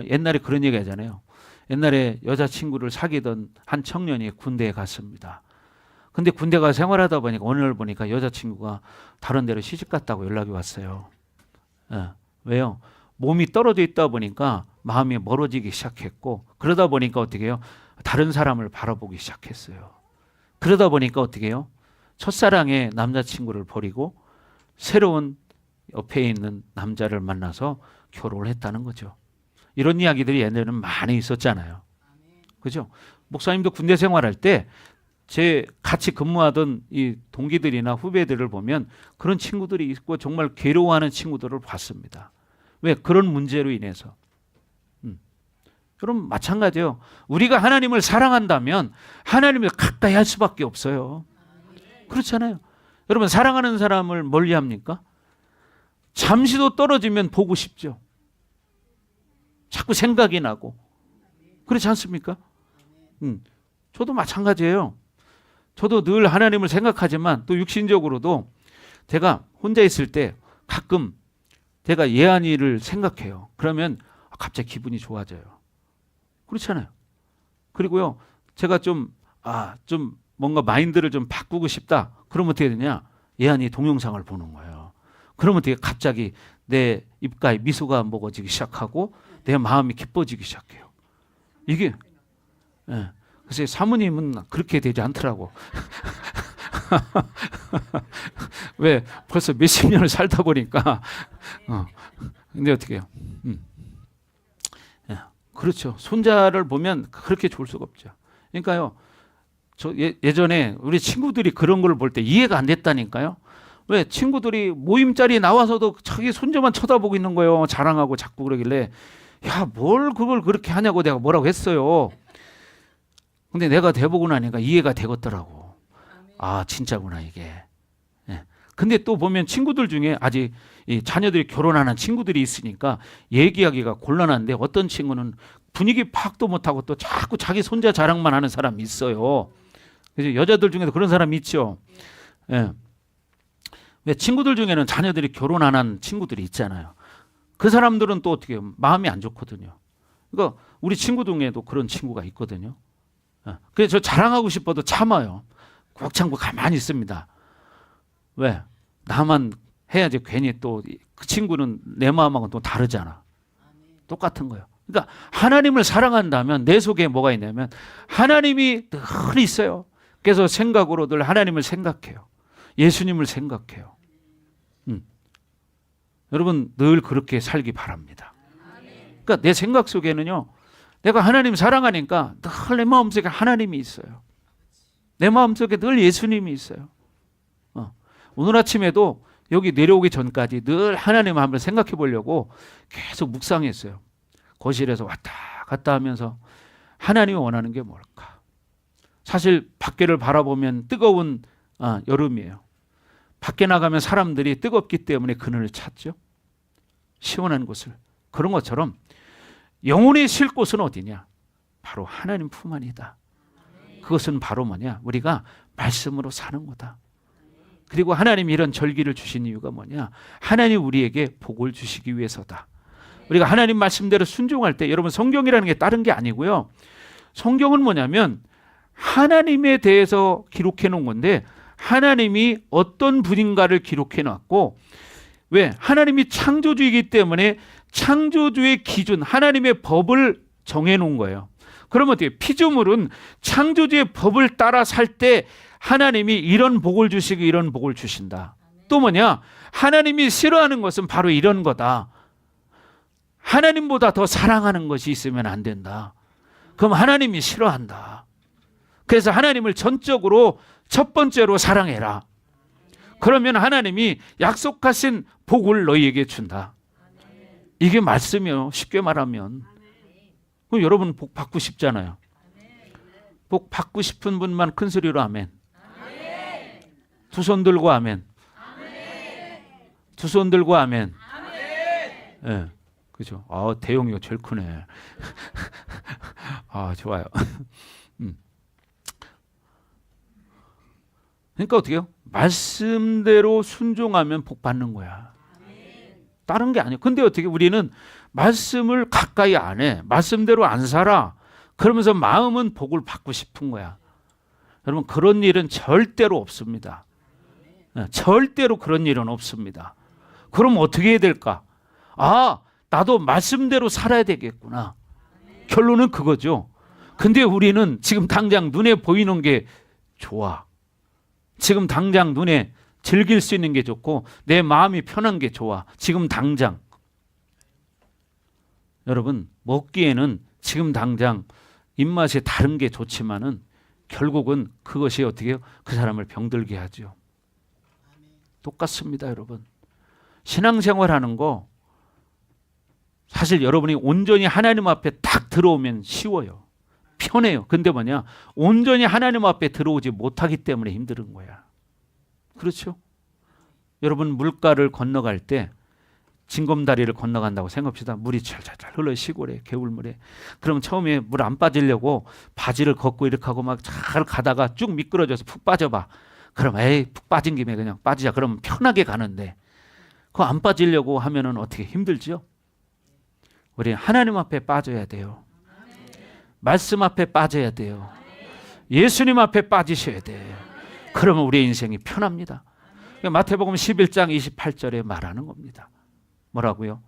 옛날에 그런 얘기 하잖아요. 옛날에 여자친구를 사귀던 한 청년이 군대에 갔습니다. 근데 군대 가서 생활하다 보니까 어느 날 보니까 여자친구가 다른 데로 시집 갔다고 연락이 왔어요. 왜요? 몸이 떨어져 있다 보니까 마음이 멀어지기 시작했고 그러다 보니까 어떻게 해요? 다른 사람을 바라보기 시작했어요. 그러다 보니까 어떻게 해요? 첫사랑의 남자친구를 버리고 새로운 옆에 있는 남자를 만나서 결혼을 했다는 거죠. 이런 이야기들이 옛날에는 많이 있었잖아요. 그죠? 목사님도 군대 생활할 때 제 같이 근무하던 이 동기들이나 후배들을 보면 그런 친구들이 있고 정말 괴로워하는 친구들을 봤습니다. 왜? 그런 문제로 인해서. 여러분 마찬가지예요. 우리가 하나님을 사랑한다면 하나님을 가까이 할 수밖에 없어요. 그렇잖아요. 여러분 사랑하는 사람을 멀리 합니까? 잠시도 떨어지면 보고 싶죠. 자꾸 생각이 나고. 그렇지 않습니까? 저도 마찬가지예요. 저도 늘 하나님을 생각하지만 또 육신적으로도 제가 혼자 있을 때 가끔 제가 예한이를 생각해요. 그러면 갑자기 기분이 좋아져요. 그렇잖아요. 그리고요, 제가 좀 뭔가 마인드를 좀 바꾸고 싶다. 그러면 어떻게 되냐? 예한이 동영상을 보는 거예요. 그러면 되게 갑자기 내 입가에 미소가 먹어지기 시작하고 내 마음이 기뻐지기 시작해요. 이게, 예. 그래서 사모님은 그렇게 되지 않더라고. 왜? 벌써 몇십 년을 살다 보니까. 근데 어떻게 해요? 예. 그렇죠. 손자를 보면 그렇게 좋을 수가 없죠. 그러니까요, 저 예전에 우리 친구들이 그런 걸 볼 때 이해가 안 됐다니까요. 왜? 친구들이 모임 자리에 나와서도 자기 손자만 쳐다보고 있는 거예요. 자랑하고 자꾸 그러길래 야, 뭘 그걸 그렇게 하냐고 내가 뭐라고 했어요. 근데 내가 돼보고 나니까 이해가 되겠더라고. 아, 진짜구나 이게. 예. 근데 또 보면 친구들 중에 아직 이 자녀들이 결혼하는 친구들이 있으니까 얘기하기가 곤란한데 어떤 친구는 분위기 파악도 못하고 또 자꾸 자기 손자 자랑만 하는 사람이 있어요. 그래서 여자들 중에도 그런 사람이 있죠. 예. 왜? 친구들 중에는 자녀들이 결혼 안 한 친구들이 있잖아요. 그 사람들은 또 어떻게 해요? 마음이 안 좋거든요. 그러니까 우리 친구 중에도 그런 친구가 있거든요. 그래서 저 자랑하고 싶어도 참아요. 꼭 참고 가만히 있습니다. 왜? 나만 해야지 괜히 또 그 친구는 내 마음하고는 또 다르잖아. 똑같은 거예요. 그러니까 하나님을 사랑한다면 내 속에 뭐가 있냐면 하나님이 늘 있어요. 그래서 생각으로 늘 하나님을 생각해요. 예수님을 생각해요. 여러분 늘 그렇게 살기 바랍니다. 그러니까 내 생각 속에는요, 내가 하나님 사랑하니까 늘 내 마음속에 하나님이 있어요. 내 마음속에 늘 예수님이 있어요. 오늘 아침에도 여기 내려오기 전까지 늘 하나님 한번 생각해 보려고 계속 묵상했어요. 거실에서 왔다 갔다 하면서 하나님이 원하는 게 뭘까? 사실 밖에를 바라보면 뜨거운 여름이에요. 밖에 나가면 사람들이 뜨겁기 때문에 그늘을 찾죠. 시원한 곳을. 그런 것처럼 영혼이 쉴 곳은 어디냐? 바로 하나님 품 안이다. 그것은 바로 뭐냐? 우리가 말씀으로 사는 거다. 그리고 하나님이 이런 절기를 주신 이유가 뭐냐? 하나님 우리에게 복을 주시기 위해서다. 우리가 하나님 말씀대로 순종할 때, 여러분 성경이라는 게 다른 게 아니고요. 성경은 뭐냐면 하나님에 대해서 기록해 놓은 건데 하나님이 어떤 분인가를 기록해 놨고, 왜? 하나님이 창조주이기 때문에 창조주의 기준, 하나님의 법을 정해 놓은 거예요. 그러면 어떻게? 피조물은 창조주의 법을 따라 살 때 하나님이 이런 복을 주시고 이런 복을 주신다. 또 뭐냐? 하나님이 싫어하는 것은 바로 이런 거다. 하나님보다 더 사랑하는 것이 있으면 안 된다. 그럼 하나님이 싫어한다. 그래서 하나님을 전적으로 첫 번째로 사랑해라. 그러면 하나님이 약속하신 복을 너희에게 준다. 이게 말씀이요. 쉽게 말하면. 그럼 여러분 복 받고 싶잖아요. 복 받고 싶은 분만 큰 소리로 아멘. 두 손 들고 아멘. 두 손 들고 아멘. 예. 네, 그죠? 대용이가 제일 크네. 좋아요. 그러니까 어떻게 해요? 말씀대로 순종하면 복 받는 거야. 다른 게 아니에요. 근데 어떻게 우리는 말씀을 가까이 안 해. 말씀대로 안 살아. 그러면서 마음은 복을 받고 싶은 거야. 여러분 그런 일은 절대로 없습니다. 절대로 그런 일은 없습니다. 그럼 어떻게 해야 될까? 나도 말씀대로 살아야 되겠구나. 결론은 그거죠. 근데 우리는 지금 당장 눈에 보이는 게 좋아. 지금 당장 눈에 즐길 수 있는 게 좋고 내 마음이 편한 게 좋아. 지금 당장. 여러분 먹기에는 지금 당장 입맛이 다른 게 좋지만은 결국은 그것이 어떻게 해요? 그 사람을 병들게 하죠. 똑같습니다, 여러분. 신앙생활하는 거 사실 여러분이 온전히 하나님 앞에 딱 들어오면 쉬워요. 편해요. 근데 뭐냐? 온전히 하나님 앞에 들어오지 못하기 때문에 힘든 거야. 그렇죠? 여러분 물가를 건너갈 때 징검다리를 건너간다고 생각합시다. 물이 찰찰찰 흘러 시골에 개울물에. 그럼 처음에 물 안 빠지려고 바지를 걷고 이렇게 하고 막 잘 가다가 쭉 미끄러져서 푹 빠져봐. 그럼 에이 푹 빠진 김에 그냥 빠지자. 그러면 편하게 가는데 그거 안 빠지려고 하면은 어떻게 힘들죠? 우리 하나님 앞에 빠져야 돼요. 말씀 앞에 빠져야 돼요. 예수님 앞에 빠지셔야 돼요. 그러면 우리의 인생이 편합니다. 마태복음 11장 28절에 말하는 겁니다. 뭐라고요?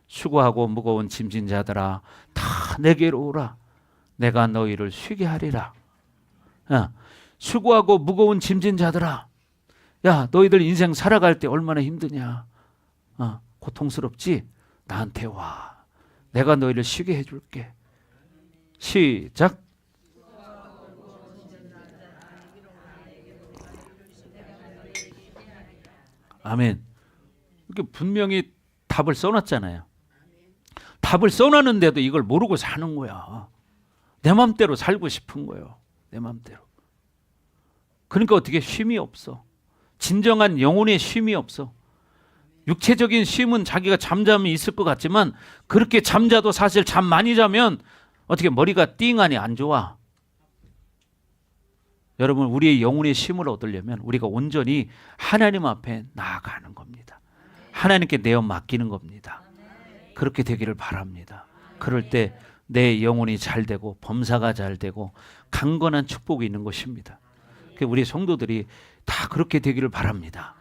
수고하고 무거운 짐진 자들아 다 내게로 오라. 내가 너희를 쉬게 하리라. 수고하고 무거운 짐진 자들아, 야 너희들 인생 살아갈 때 얼마나 힘드냐, 고통스럽지? 나한테 와. 내가 너희를 쉬게 해줄게. 시작. 아멘. 이렇게 분명히 답을 써놨잖아요. 답을 써놨는데도 이걸 모르고 사는 거야. 내 맘대로 살고 싶은 거예요. 내 맘대로. 그러니까 어떻게 쉼이 없어. 진정한 영혼의 쉼이 없어. 육체적인 쉼은 자기가 잠자면 있을 것 같지만 그렇게 잠자도 사실 잠 많이 자면 어떻게 머리가 띵하니 안 좋아. 여러분 우리의 영혼의 쉼을 얻으려면 우리가 온전히 하나님 앞에 나아가는 겁니다. 하나님께 내어 맡기는 겁니다. 그렇게 되기를 바랍니다. 그럴 때 내 영혼이 잘 되고 범사가 잘 되고 강건한 축복이 있는 것입니다. 우리 성도들이 다 그렇게 되기를 바랍니다.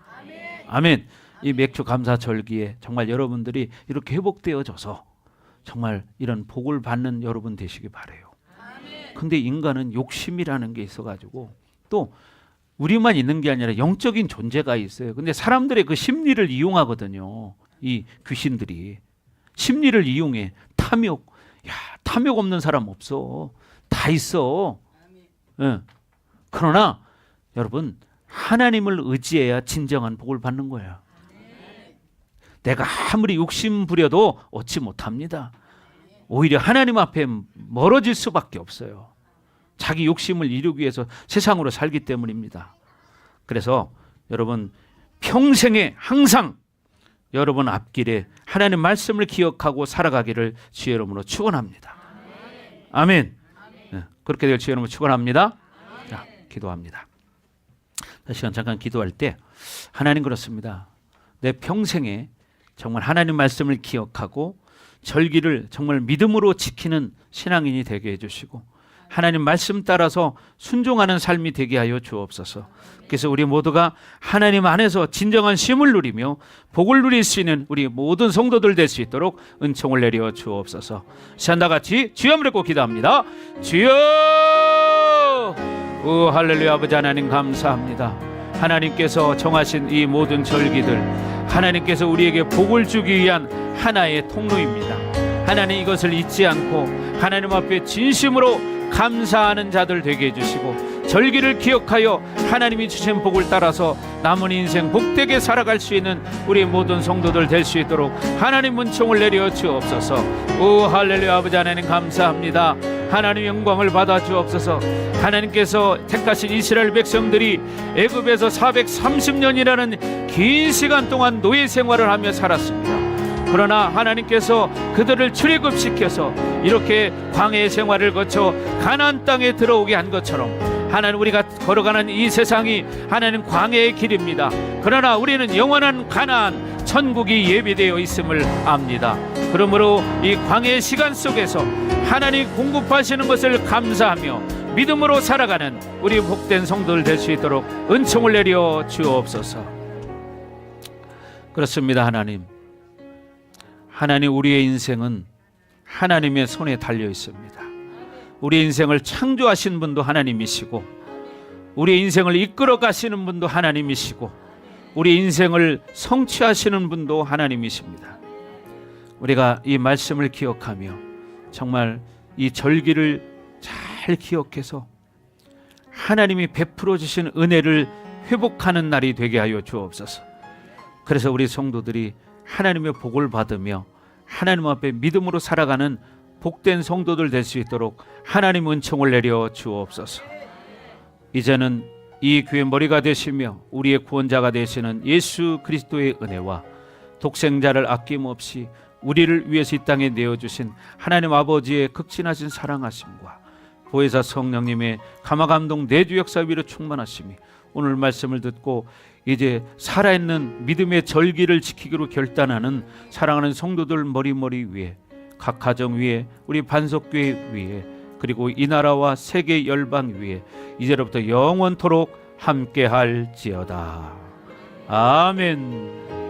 아멘. 이 맥주 감사 절기에 정말 여러분들이 이렇게 회복되어져서 정말 이런 복을 받는 여러분 되시기 바라요. 근데 인간은 욕심이라는 게 있어가지고 또 우리만 있는 게 아니라 영적인 존재가 있어요. 근데 사람들의 그 심리를 이용하거든요. 이 귀신들이 심리를 이용해. 탐욕. 야, 탐욕 없는 사람 없어. 다 있어. 예. 그러나 여러분 하나님을 의지해야 진정한 복을 받는 거야. 내가 아무리 욕심 부려도 얻지 못합니다. 오히려 하나님 앞에 멀어질 수밖에 없어요. 자기 욕심을 이루기 위해서 세상으로 살기 때문입니다. 그래서 여러분 평생에 항상 여러분 앞길에 하나님 말씀을 기억하고 살아가기를 주의 이름으로 축원합니다. 아멘. 네, 그렇게 될 주의 이름으로 축원합니다. 자, 기도합니다. 시간 잠깐 기도할 때 하나님 그렇습니다. 내 평생에 정말 하나님 말씀을 기억하고 절기를 정말 믿음으로 지키는 신앙인이 되게 해주시고 하나님 말씀 따라서 순종하는 삶이 되게 하여 주옵소서. 그래서 우리 모두가 하나님 안에서 진정한 쉼을 누리며 복을 누릴 수 있는 우리 모든 성도들 될 수 있도록 은총을 내려 주옵소서. 시간다 같이 주여 한번 꼭 기도합니다. 주여! 오 할렐루야. 아버지 하나님 감사합니다. 하나님께서 정하신 이 모든 절기들 하나님께서 우리에게 복을 주기 위한 하나의 통로입니다. 하나님 이것을 잊지 않고 하나님 앞에 진심으로 감사하는 자들 되게 해주시고 절기를 기억하여 하나님이 주신 복을 따라서 남은 인생 복되게 살아갈 수 있는 우리 모든 성도들 될 수 있도록 하나님 은총을 내려 주옵소서. 오 할렐루야. 아버지 하나님 감사합니다. 하나님 영광을 받아 주옵소서. 하나님께서 택하신 이스라엘 백성들이 애굽에서 430년이라는 긴 시간 동안 노예 생활을 하며 살았습니다. 그러나 하나님께서 그들을 출애굽시켜서 이렇게 광야의 생활을 거쳐 가나안 땅에 들어오게 한 것처럼 하나님 우리가 걸어가는 이 세상이 하나님 광야의 길입니다. 그러나 우리는 영원한 가나안 천국이 예비되어 있음을 압니다. 그러므로 이 광야의 시간 속에서 하나님 공급하시는 것을 감사하며 믿음으로 살아가는 우리 복된 성도들 될 수 있도록 은총을 내려 주옵소서. 그렇습니다. 하나님 우리의 인생은 하나님의 손에 달려 있습니다. 우리의 인생을 창조하신 분도 하나님이시고 우리의 인생을 이끌어 가시는 분도 하나님이시고 우리의 인생을 성취하시는 분도 하나님이십니다. 우리가 이 말씀을 기억하며 정말 이 절기를 잘 기억해서 하나님이 베풀어 주신 은혜를 회복하는 날이 되게 하여 주옵소서. 그래서 우리 성도들이 하나님의 복을 받으며 하나님 앞에 믿음으로 살아가는 복된 성도들 될 수 있도록 하나님 은총을 내려 주옵소서. 이제는 이 교회 머리가 되시며 우리의 구원자가 되시는 예수 그리스도의 은혜와 독생자를 아낌없이 우리를 위해서 이 땅에 내어주신 하나님 아버지의 극진하신 사랑하심과 보혜사 성령님의 감화감동 내주 역사 위로 충만하심이 오늘 말씀을 듣고 이제 살아있는 믿음의 절기를 지키기로 결단하는 사랑하는 성도들 머리 위에, 각 가정 위에, 우리 반석교회 위에, 그리고 이 나라와 세계 열방 위에 이제로부터 영원토록 함께할지어다. 아멘.